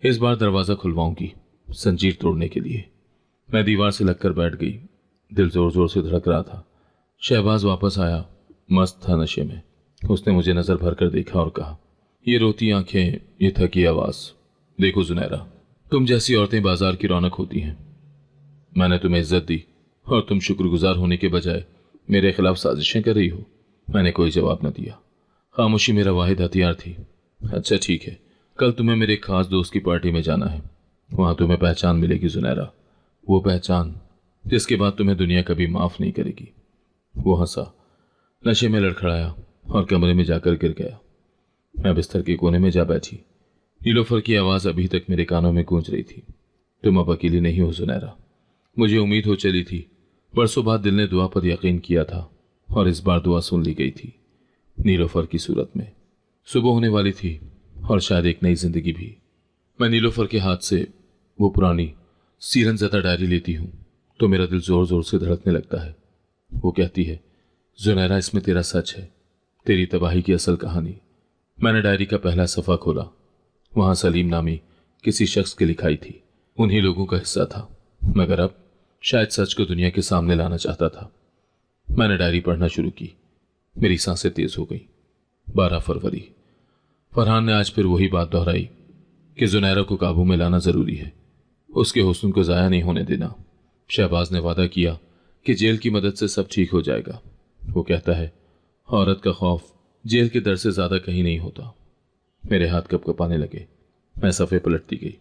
[SPEAKER 2] इस बार दरवाजा खुलवाऊंगी, जंजीर तोड़ने के लिए। मैं दीवार से लगकर बैठ गई। दिल जोर जोर से धड़क रहा था। शहबाज वापस आया, मस्त था नशे में। उसने मुझे नजर भर कर देखा और कहा, ये रोती आंखें, ये थकी आवाज। देखो जुनैरा, तुम जैसी औरतें बाजार की रौनक होती हैं। मैंने तुम्हें इज्जत दी और तुम शुक्रगुजार होने के बजाय मेरे खिलाफ साजिशें कर रही हो। मैंने कोई जवाब न दिया। खामोशी मेरा वाहिद हथियार थी। अच्छा ठीक है, कल तुम्हें मेरे एक खास दोस्त की पार्टी में जाना है। वहां तुम्हें पहचान मिलेगी जुनैरा, वो पहचान जिसके बाद तुम्हें दुनिया कभी माफ नहीं करेगी। वो हंसा, नशे में लड़खड़ाया और कमरे में जाकर गिर गया। मैं बिस्तर के कोने में जा बैठी। नीलोफर की आवाज अभी तक मेरे कानों में गूंज रही थी। तुम अब अकेली नहीं हो जुनैरा। मुझे उम्मीद हो चली थी। बरसों बाद दिल ने दुआ पर यकीन किया था और इस बार दुआ सुन ली गई थी, नीलोफर की सूरत में। सुबह होने वाली थी और शायद एक नई जिंदगी भी। मैं नीलोफर के हाथ से वो पुरानी सीरन ज़दा डायरी लेती हूँ तो मेरा दिल जोर जोर से धड़कने लगता है। वो कहती है, जुनैरा, इसमें तेरा सच है, तेरी तबाही की असल कहानी। मैंने डायरी का पहला सफ़ा खोला। वहां सलीम नामी किसी शख्स की लिखाई थी। उन्हीं लोगों का हिस्सा था, मगर अब शायद सच को दुनिया के सामने लाना चाहता था। मैंने डायरी पढ़ना शुरू की। मेरी सांसें तेज हो गई। 12 फरवरी। फरहान ने आज फिर वही बात दोहराई कि जुनैरा को काबू में लाना जरूरी है, उसके हुस्न को जाया नहीं होने देना। शहबाज ने वादा किया कि जेल की मदद से सब ठीक हो जाएगा। वो कहता है, औरत का खौफ जेल के डर से ज्यादा कहीं नहीं होता। मेरे हाथ कपकपाने लगे। मैं सफ़े पलटती गई।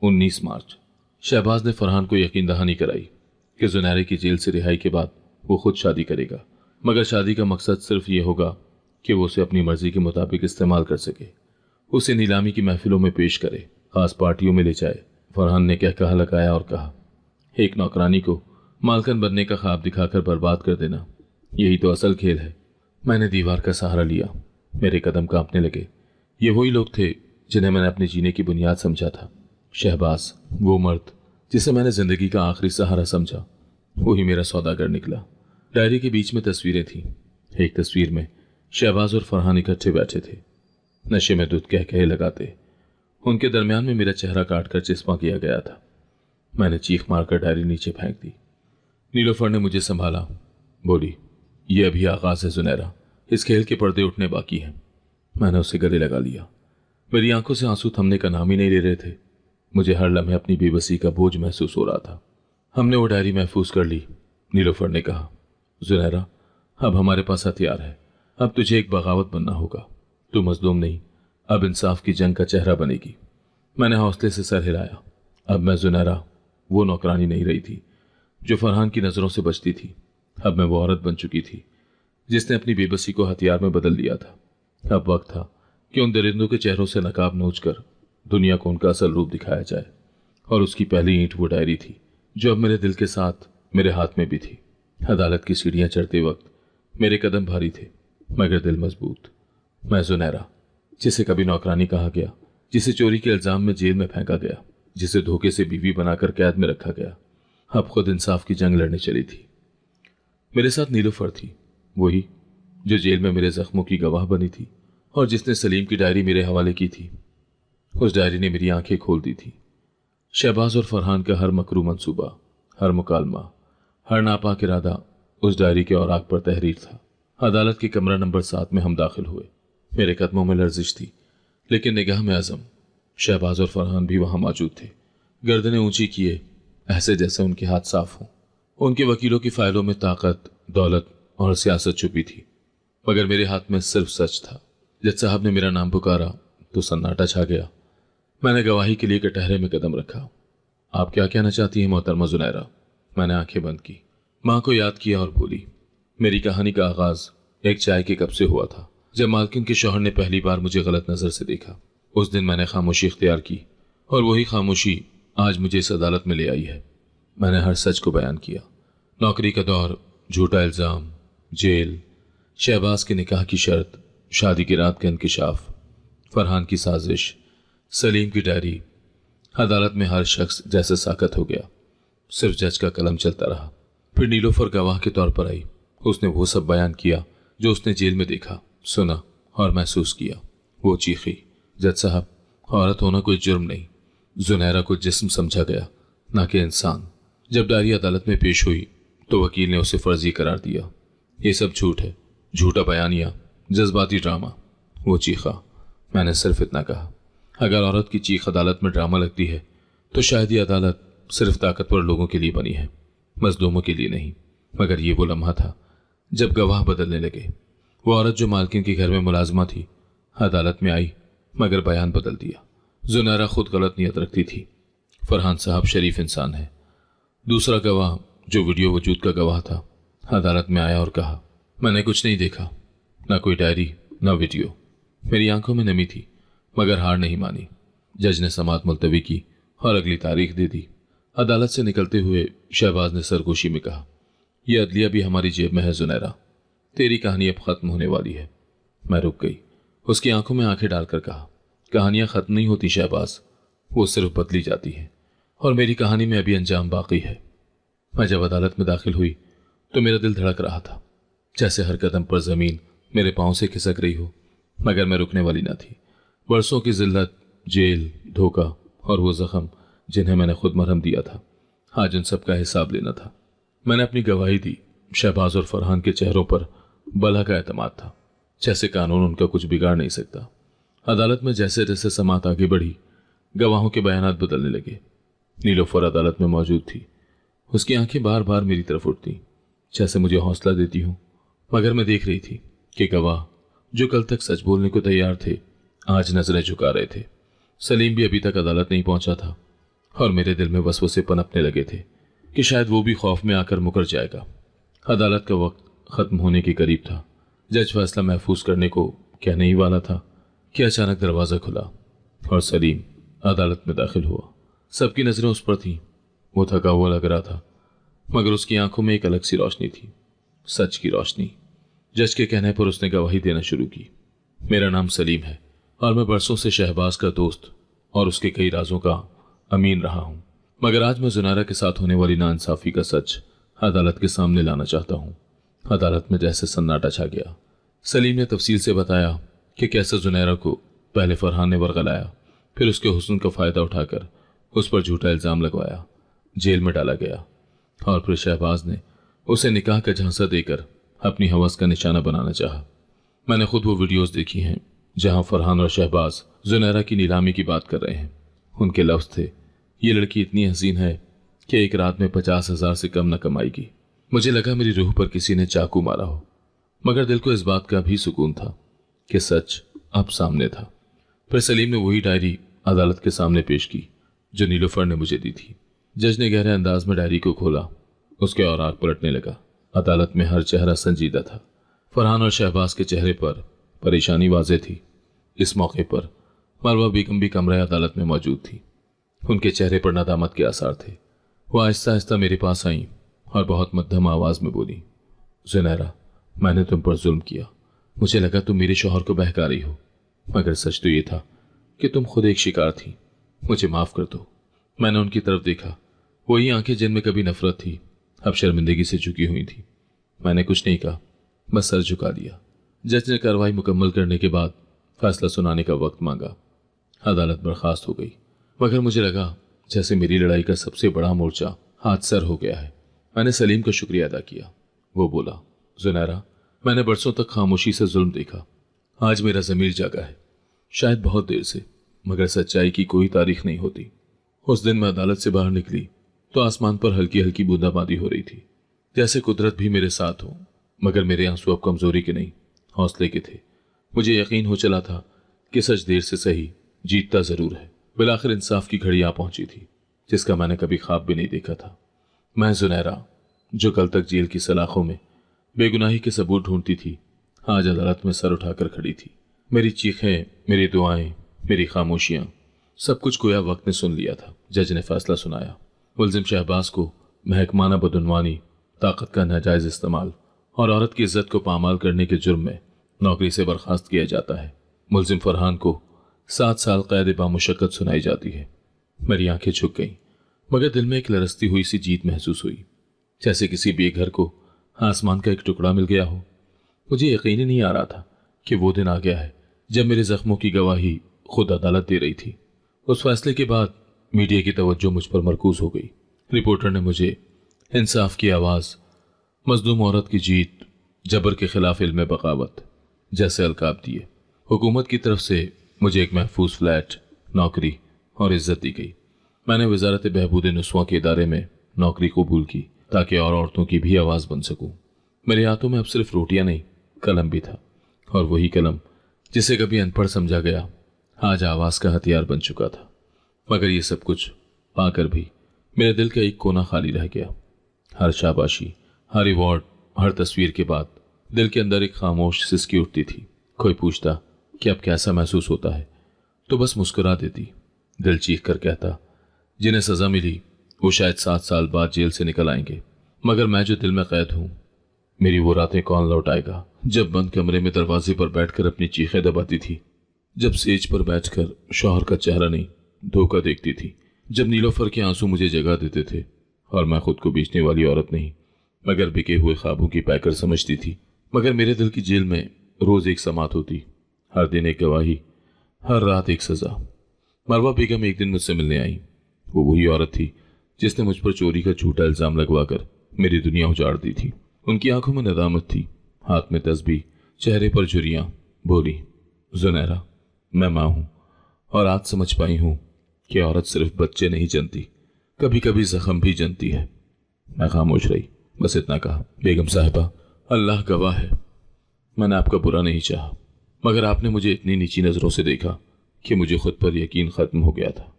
[SPEAKER 2] 19 मार्च। शहबाज ने फरहान को यकीन दहानी कराई कि जुनैरा की जेल से रिहाई के बाद वो खुद शादी करेगा, मगर शादी का मकसद सिर्फ ये होगा कि वो उसे अपनी मर्जी के मुताबिक इस्तेमाल कर सके, उसे नीलामी की महफिलों में पेश करे, खास पार्टियों में ले जाए। फरहान ने क्या कहा लगाया और कहा, एक नौकरानी को मालकन बनने का ख्वाब दिखाकर बर्बाद कर देना, यही तो असल खेल है। मैंने दीवार का सहारा लिया। मेरे कदम कांपने लगे। ये वही लोग थे जिन्हें मैंने अपने जीने की बुनियाद समझा था। शहबाज, वो मर्द जिसे मैंने जिंदगी का आखिरी सहारा समझा, वही मेरा सौदागर निकला। डायरी के बीच में तस्वीरें थीं। एक तस्वीर में शहबाज और फरहान इकट्ठे बैठे थे, नशे में दूध कह कहे लगाते। उनके दरमियान में मेरा चेहरा काटकर चिस्पा किया गया था। मैंने चीख मारकर डायरी नीचे फेंक दी। नीलोफर ने मुझे संभाला, बोली, ये अभी आगाज है जुनैरा, इस खेल के पर्दे उठने बाकी हैं। मैंने उसे गले लगा लिया। मेरी आंखों से आंसू थमने का नाम ही नहीं ले रहे थे। मुझे हर लम्हे अपनी बेबसी का बोझ महसूस हो रहा था। हमने वो डायरी महफूज कर ली। नीलोफर ने कहा, जुनैरा, अब हमारे पास हथियार है। अब तुझे एक बगावत बनना होगा। तू मजलूम नहीं, अब इंसाफ की जंग का चेहरा बनेगी। मैंने हौसले से सर हिलाया। अब मैं जुनैरा वो नौकरानी नहीं रही थी जो फरहान की नजरों से बचती थी। अब मैं वो औरत बन चुकी थी जिसने अपनी बेबसी को हथियार में बदल लिया था। अब वक्त था कि उन दरिंदों के चेहरों से नकाब नोचकर दुनिया को उनका असल रूप दिखाया जाए। और उसकी पहली ईंट वो डायरी थी जो अब मेरे दिल के साथ मेरे हाथ में भी थी। अदालत की सीढ़ियां चढ़ते वक्त मेरे कदम भारी थे मगर दिल मजबूत। मैं जुनैरा, जिसे कभी नौकरानी कहा गया, जिसे चोरी के इल्जाम में जेल में फेंका गया, जिसे धोखे से बीवी बनाकर कैद में रखा गया, अब खुद इंसाफ की जंग लड़ने चली थी। मेरे साथ नीलूफर थी, वही जो जेल में मेरे जख्मों की गवाह बनी थी और जिसने सलीम की डायरी मेरे हवाले की थी। उस डायरी ने मेरी आंखें खोल दी थी। शहबाज और फरहान का हर मकरू मंसूबा, हर मुकालमा, हर नापाक इरादा उस डायरी के औराक पर तहरीर था। अदालत के कमरा नंबर 7 में हम दाखिल हुए। मेरे कदमों में लर्जिश थी, लेकिन निगाह में आजम। शहबाज और फरहान भी वहां मौजूद थे, गर्दनें ऊंची किए, ऐसे जैसे उनके हाथ साफ हों। उनके वकीलों की फाइलों में ताकत, दौलत और सियासत छुपी थी, मगर मेरे हाथ में सिर्फ सच था। जज साहब ने मेरा नाम पुकारा तो सन्नाटा छा गया। मैंने गवाही के लिए कटहरे में कदम रखा। आप क्या कहना चाहती हैं मोहतरमा जुनैरा? मैंने आंखें बंद की, माँ को याद किया और बोली। मेरी कहानी का आगाज एक चाय के कप से हुआ था, जब मालकिन के शौहर ने पहली बार मुझे गलत नजर से देखा। उस दिन मैंने खामोशी इख्तियार की और वही खामोशी आज मुझे इस अदालत में ले आई है। मैंने हर सच को बयान किया। नौकरी का दौर, झूठा इल्जाम, जेल, शहबाज के निकाह की शर्त, शादी की रात का इंकिशाफ, फरहान की साजिश, सलीम की डायरी। अदालत में हर शख्स जैसे साकत हो गया। सिर्फ जज का कलम चलता रहा। फिर नीलोफर गवाह के तौर पर आई। उसने वो सब बयान किया जो उसने जेल में देखा, सुना और महसूस किया। वो चीखी, जज साहब, औरत होना कोई जुर्म नहीं, जुनैरा को जिस्म समझा गया, ना कि इंसान। जब डायरी अदालत में पेश हुई तो वकील ने उसे फर्जी करार दिया। ये सब झूठ है, झूठा बयानिया, जज्बाती ड्रामा। वो चीखा। मैंने सिर्फ इतना कहा, अगर औरत की चीख अदालत में ड्रामा लगती है तो शायद ये अदालत सिर्फ ताकतवर लोगों के लिए बनी है, मजलूमों के लिए नहीं। मगर ये वो लम्हा था जब गवाह बदलने लगे। वो औरत जो मालकिन के घर में मुलाजमा थी, अदालत में आई मगर बयान बदल दिया। जुनैरा खुद गलत नियत रखती थी। फरहान साहब शरीफ इंसान है। दूसरा गवाह जो वीडियो वजूद का गवाह था, अदालत में आया और कहा, मैंने कुछ नहीं देखा, ना कोई डायरी, ना वीडियो। मेरी आंखों में नमी थी मगर हार नहीं मानी। जज ने समाअत मुलतवी की और अगली तारीख दे दी। अदालत से निकलते हुए शहबाज ने सरगोशी में कहा, यह अदलिया भी हमारी जेब में है जुनैरा, तेरी कहानी अब खत्म होने वाली है। मैं रुक गई, उसकी आंखों में आंखें डालकर कहा, कहानियां खत्म नहीं होती शहबाज, वो सिर्फ बदली जाती हैं और मेरी कहानी में अभी अंजाम बाकी है। मैं जब अदालत में दाखिल हुई तो मेरा दिल धड़क रहा था, जैसे हर कदम पर जमीन मेरे पांव से खिसक रही हो, मगर मैं रुकने वाली न थी। बरसों की जिल्लत, जेल, धोखा और वो जख्म जिन्हें मैंने खुद मरहम दिया था, आज उन सब का हिसाब लेना था। मैंने अपनी गवाही दी। शहबाज और फरहान के चेहरों पर बला का एतमाद था, जैसे कानून उनका कुछ बिगाड़ नहीं सकता। अदालत में जैसे जैसे समाअत आगे बढ़ी, गवाहों के बयानात बदलने लगे। नीलोफर अदालत में मौजूद थी। उसकी आंखें बार बार मेरी तरफ उठती, जैसे मुझे हौसला देती हूँ, मगर मैं देख रही थी कि गवाह जो कल तक सच बोलने को तैयार थे, आज नजरें झुका रहे थे। सलीम भी अभी तक अदालत नहीं पहुंचा था और मेरे दिल में वसवसे पनपने लगे थे कि शायद वो भी खौफ में आकर मुकर जाएगा। अदालत का वक्त खत्म होने के करीब था। जज फैसला महफूज करने को कहने ही वाला था कि अचानक दरवाज़ा खुला और सलीम अदालत में दाखिल हुआ। सबकी नजरें उस पर थीं। वो थका हुआ लग रहा था, मगर उसकी आंखों में एक अलग सी रोशनी थी, सच की रोशनी। जज के कहने पर उसने गवाही देना शुरू की। मेरा नाम सलीम है और मैं बरसों से शहबाज का दोस्त और उसके कई राजों का अमीन रहा हूं, मगर आज मैं जुनैरा के साथ होने वाली नाइंसाफी का सच अदालत के सामने लाना चाहता हूं। अदालत में जैसे सन्नाटा छा गया। सलीम ने तफसील से बताया कि कैसे जुनैरा को पहले फरहान ने वर्गलाया, फिर उसके हुस्न का फायदा उठाकर उस पर झूठा इल्जाम लगवाया, जेल में डाला गया और फिर शहबाज ने उसे निकाह का झांसा देकर अपनी हवस का निशाना बनाना चाहा। मैंने खुद वो वीडियोस देखी हैं जहां फरहान और शहबाज जुनैरा की नीलामी की बात कर रहे हैं। उनके लफ्ज थे, ये लड़की इतनी हसीन है कि एक रात में 50,000 से कम न कमाएगी। मुझे लगा मेरी रूह पर किसी ने चाकू मारा हो, मगर दिल को इस बात का भी सुकून था कि सच अब सामने था। फिर सलीम ने वही डायरी अदालत के सामने पेश की जो नीलोफर ने मुझे दी थी। जज ने गहरे अंदाज में डायरी को खोला। उसके औराक पलटने लगा। अदालत में हर चेहरा संजीदा था। फरहान और शहबाज के चेहरे पर परेशानी वाज़ेह थी। इस मौके पर मरवा बेगम भी कमरे अदालत में मौजूद थी। उनके चेहरे पर नदामत के आसार थे। वो आहिस्ता आहिस्ता मेरे पास आईं और बहुत मध्यम आवाज में बोली, ज़ुनैरा, मैंने तुम पर जुल्म किया। मुझे लगा तुम मेरे शौहर को बहका रही हो, मगर सच तो ये था कि तुम खुद एक शिकार थी। मुझे माफ कर दो। मैंने उनकी तरफ देखा। वही आंखें जिनमें कभी नफरत थी अब शर्मिंदगी से झुकी हुई थी। मैंने कुछ नहीं कहा, बस सर झुका दिया। जज ने कार्रवाई मुकम्मल करने के बाद फैसला सुनाने का वक्त मांगा। अदालत बर्खास्त हो गई, मगर मुझे लगा जैसे मेरी लड़ाई का सबसे बड़ा मोर्चा हाथ सर हो गया है। मैंने सलीम का शुक्रिया अदा किया। वो बोला, ज़ुनैरा, मैंने बरसों तक खामोशी से जुल्म देखा। आज मेरा ज़मीर जागा है, शायद बहुत देर से, मगर सच्चाई की कोई तारीख नहीं होती। उस दिन मैं अदालत से बाहर निकली तो आसमान पर हल्की हल्की बूंदाबांदी हो रही थी, जैसे कुदरत भी मेरे साथ हो। मगर मेरे आंसू अब कमजोरी के नहीं, हौसले के थे। मुझे यकीन हो चला था कि सच देर से सही जीतता जरूर है। बिलाखिर इंसाफ की घड़ी आ पहुंची थी, जिसका मैंने कभी ख्वाब भी नहीं देखा था। मैं ज़ुनैरा, जो कल तक जेल की सलाखों में बेगुनाही के सबूत ढूंढती थी, आज अदालत में सर उठाकर खड़ी थी। मेरी चीखें, मेरी दुआएं, मेरी खामोशियां, सब कुछ गोया वक्त ने सुन लिया था। जज ने फैसला सुनाया। मुलजिम शहबाज को महकमाना बदउनवानी, ताकत का नाजायज इस्तेमाल और औरत की इज्जत को पामाल करने के जुर्म में नौकरी से बर्खास्त किया जाता है। मुलजिम फरहान को 7 साल कैद बामुशक्कत सुनाई जाती है। मेरी आंखें झुक गईं, मगर दिल में एक लरसती हुई सी जीत महसूस हुई, जैसे किसी बेघर को आसमान का एक टुकड़ा मिल गया हो। मुझे यकीन ही नहीं आ रहा था कि वो दिन आ गया है जब मेरे जख्मों की गवाही खुद अदालत दे रही थी। उस फैसले के बाद मीडिया की तवज्जो मुझ पर मरकूज हो गई। रिपोर्टर ने मुझे इंसाफ की आवाज़, मजलूम औरत की जीत, जबर के खिलाफ इल्म बगावत जैसे अलकाब दिए। हुकूमत की तरफ से मुझे एक महफूज फ्लैट, नौकरी और इज्जत दी गई। मैंने वजारत बहबूद नुस्वा के इदारे में नौकरी कबूल की ताकि और औरतों की भी आवाज़ बन सकूं। मेरे हाथों में अब सिर्फ रोटियां नहीं, कलम भी था, और वही कलम जिसे कभी अनपढ़ समझा गया आज आवाज़ का हथियार बन चुका था। मगर ये सब कुछ पाकर भी मेरे दिल का एक कोना खाली रह गया। हर शाबाशी, हर रिवॉर्ड, हर तस्वीर के बाद दिल के अंदर एक खामोश सिसकी उठती थी। कोई पूछता कि अब कैसा महसूस होता है तो बस मुस्कुरा देती। दिल चीख कर कहता, जिन्हें सज़ा मिली वो शायद 7 साल बाद जेल से निकल आएंगे, मगर मैं जो दिल में कैद हूं, मेरी वो रातें कौन लौटाएगा। जब बंद कमरे में दरवाजे पर बैठकर अपनी चीखें दबाती थी, जब सेज पर बैठकर शौहर का चेहरा नहीं धोखा देखती थी, जब नीलोफर के आंसू मुझे जगा देते थे और मैं खुद को बेचने वाली औरत नहीं मगर बिके हुए ख्वाबों की पैकर समझती थी। मगर मेरे दिल की जेल में रोज एक समात होती, हर दिन एक गवाही, हर रात एक सजा। मरवा बेगम एक दिन मुझसे मिलने आई। वो वही औरत थी जिसने मुझ पर चोरी का झूठा इल्जाम लगवाकर मेरी दुनिया उजाड़ दी थी। उनकी आंखों में नदामत थी, हाथ में तस्बीह, चेहरे पर झुर्रियां। बोली, ज़ुनैरा, मैं माँ हूं और आज समझ पाई हूं कि औरत सिर्फ बच्चे नहीं जनती, कभी कभी जख्म भी जनती है। मैं खामोश रही, बस इतना कहा, बेगम साहिबा, अल्लाह गवाह है, मैंने आपका बुरा नहीं चाहा, मगर आपने मुझे इतनी नीची नज़रों से देखा कि मुझे खुद पर यकीन ख़त्म हो गया था।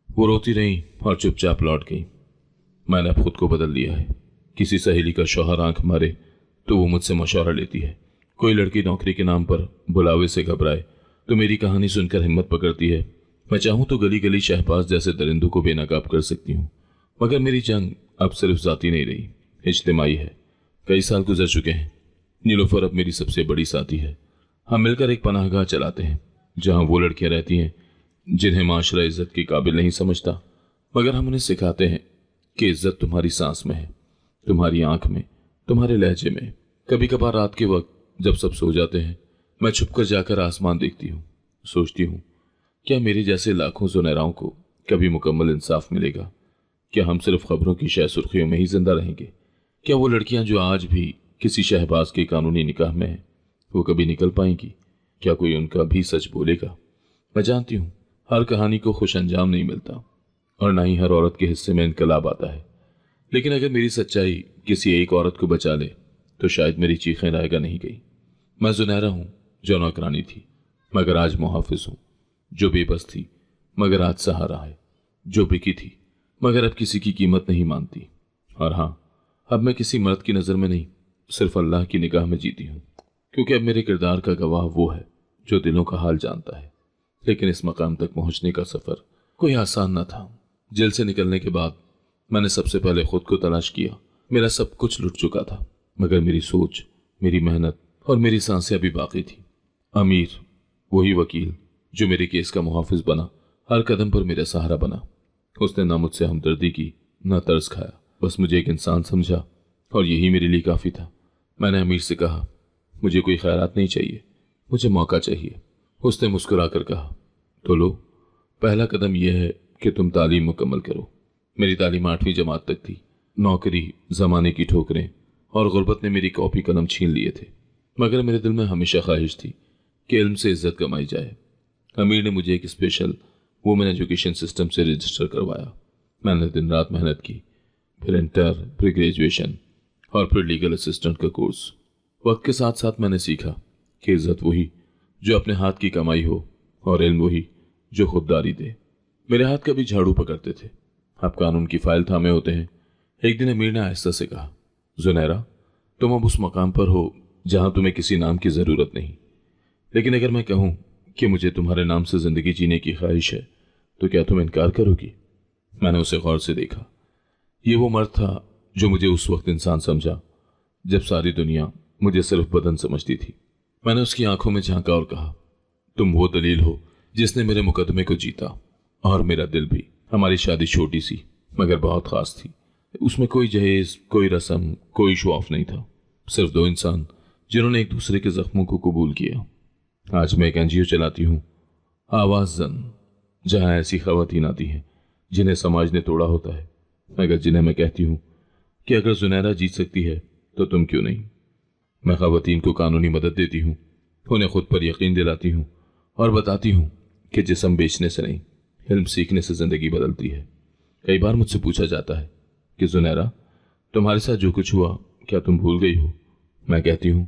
[SPEAKER 2] वो रोती रही और चुपचाप लौट गई। मैंने अब खुद को बदल लिया है। किसी सहेली का शौहर आंख मारे तो वो मुझसे मशवरा लेती है। कोई लड़की नौकरी के नाम पर बुलावे से घबराए तो मेरी कहानी सुनकर हिम्मत पकड़ती है। मैं चाहूँ तो गली गली शहबाज जैसे दरिंदों को बेनकाब कर सकती हूँ, मगर मेरी जंग अब सिर्फ जाती नहीं रही, इज्तिमाई है। कई साल गुजर चुके हैं। नीलोफर अब मेरी सबसे बड़ी साथी है। हम मिलकर एक पनाहगाह चलाते हैं जहां वो लड़कियां रहती हैं जिन्हें माशरा इज्जत के काबिल नहीं समझता, मगर हम उन्हें सिखाते हैं कि इज्जत तुम्हारी सांस में है, तुम्हारी आंख में, तुम्हारे लहजे में। कभी कभार रात के वक्त जब सब सो जाते हैं, मैं छुपकर जाकर आसमान देखती हूँ, सोचती हूँ क्या मेरे जैसे लाखों ज़ुनैराओं को कभी मुकम्मल इंसाफ मिलेगा? क्या हम सिर्फ खबरों की शह सुर्खियों में ही जिंदा रहेंगे? क्या वो लड़कियां जो आज भी किसी शहबाज के कानूनी निकाह में हैं, वो कभी निकल पाएंगी? क्या कोई उनका भी सच बोलेगा? मैं जानती हूँ हर कहानी को खुश अंजाम नहीं मिलता और ना ही हर औरत के हिस्से में इनकलाब आता है, लेकिन अगर मेरी सच्चाई किसी एक औरत को बचा ले तो शायद मेरी चीखें रायगा नहीं गई। मैं ज़ुनैरा हूँ जो नौकरानी थी मगर आज मुहाफिज हूँ, जो बेबस थी मगर आज सहारा है, जो बिकी थी मगर अब किसी की कीमत नहीं मानती। और हाँ, अब मैं किसी मर्द की नज़र में नहीं, सिर्फ अल्लाह की निगाह में जीती हूँ, क्योंकि अब मेरे किरदार का गवाह वो है जो दिलों का हाल जानता है। लेकिन इस मकाम तक पहुंचने का सफ़र कोई आसान न था। जेल से निकलने के बाद मैंने सबसे पहले खुद को तलाश किया मेरा सब कुछ लुट चुका था, मगर मेरी सोच, मेरी मेहनत और मेरी सांसें अभी बाकी थी। अमीर, वही वकील जो मेरे केस का मुहाफिज बना, हर कदम पर मेरा सहारा बना। उसने ना मुझसे हमदर्दी की, ना तरस खाया, बस मुझे एक इंसान समझा और यही मेरे लिए काफ़ी था। मैंने अमीर से कहा, मुझे कोई खैरात नहीं चाहिए, मुझे मौका चाहिए। उसने मुस्कुरा कर कहा, तो लो, पहला कदम यह है कि तुम तालीम मुकम्मल करो। मेरी तालीम 8वीं जमात तक थी। नौकरी, ज़माने की ठोकरें और गुर्बत ने मेरी कॉपी कलम छीन लिए थे, मगर मेरे दिल में हमेशा ख्वाहिश थी कि इल्म से इज्जत कमाई जाए। अमीर ने मुझे एक स्पेशल वुमेन एजुकेशन सिस्टम से रजिस्टर करवाया। मैंने दिन रात मेहनत की, फिर इंटर, फिर ग्रेजुएशन और फिर लीगल असिस्टेंट का कोर्स। वक्त के साथ साथ मैंने सीखा कि इज्जत वही जो अपने हाथ की कमाई हो और इल्म वही जो खुददारी दे। मेरे हाथ कभी झाड़ू पकड़ते थे, अब कानून की फाइल थामे होते हैं। एक दिन अमीर ने आहिस्ता से कहा, जुनैरा, तुम अब उस मकाम पर हो जहां तुम्हें किसी नाम की ज़रूरत नहीं, लेकिन अगर मैं कहूं कि मुझे तुम्हारे नाम से ज़िंदगी जीने की ख्वाहिश है, तो क्या तुम इनकार करोगी? मैंने उसे गौर से देखा। ये वो मर्द था जो मुझे उस वक्त इंसान समझा जब सारी दुनिया मुझे सिर्फ बदन समझती थी। मैंने उसकी आंखों में झांका और कहा, तुम वो दलील हो जिसने मेरे मुकदमे को जीता, और मेरा दिल भी। हमारी शादी छोटी सी मगर बहुत खास थी। उसमें कोई जहेज, कोई रस्म, कोई शो ऑफ नहीं था। सिर्फ दो इंसान जिन्होंने एक दूसरे के जख्मों को कबूल किया। आज मैं एक एनजीओ चलाती हूँ, आवाज़ जन, जहाँ ऐसी खवातीन आती हैं जिन्हें समाज ने तोड़ा होता है, मगर जिन्हें मैं कहती हूँ कि अगर जुनैरा जीत सकती है तो तुम क्यों नहीं। मैं खवातीन को कानूनी मदद देती हूँ, उन्हें खुद पर यकीन दिलाती हूँ और बताती हूँ कि जिस्म बेचने से नहीं, इल्म सीखने से ज़िंदगी बदलती है। कई बार मुझसे पूछा जाता है कि जुनैरा, तुम्हारे साथ जो कुछ हुआ क्या तुम भूल गई हो? मैं कहती हूँ,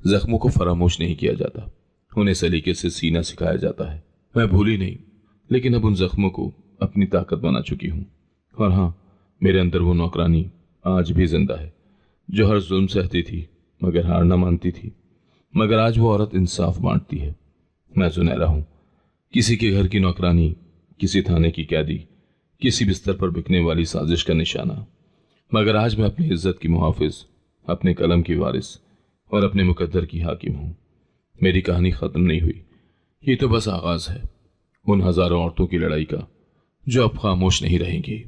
[SPEAKER 2] जख्मों को फरामोश नहीं किया जाता, उन्हें सलीके से सीना सिखाया जाता है। मैं भूली नहीं, लेकिन अब उन जख्मों को अपनी ताकत बना चुकी हूँ। और हाँ, मेरे अंदर वो नौकरानी आज भी जिंदा है जो हर जुल्म सहती थी मगर हार ना मानती थी। मगर आज वो औरत इंसाफ बांटती है। मैं जुनैरा हूँ, किसी के घर की नौकरानी, किसी थाने की कैदी, किसी बिस्तर पर बिकने वाली साजिश का निशाना। मगर आज मैं अपनी इज्जत की मुहाफिज, अपने कलम की वारिस और अपने मुकद्दर की हाकिम हूँ। मेरी कहानी खत्म नहीं हुई, ये तो बस आगाज है उन हजारों औरतों की लड़ाई का जो अब खामोश नहीं रहेंगी।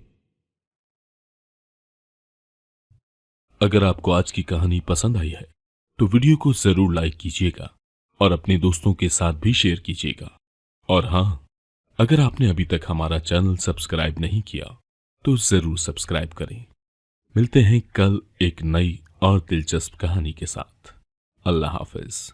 [SPEAKER 1] अगर आपको आज की कहानी पसंद आई है तो वीडियो को जरूर लाइक कीजिएगा और अपने दोस्तों के साथ भी शेयर कीजिएगा। और हाँ, अगर आपने अभी तक हमारा चैनल सब्सक्राइब नहीं किया तो जरूर सब्सक्राइब करें। मिलते हैं कल एक नई और दिलचस्प कहानी के साथ। अल्लाह हाफिज।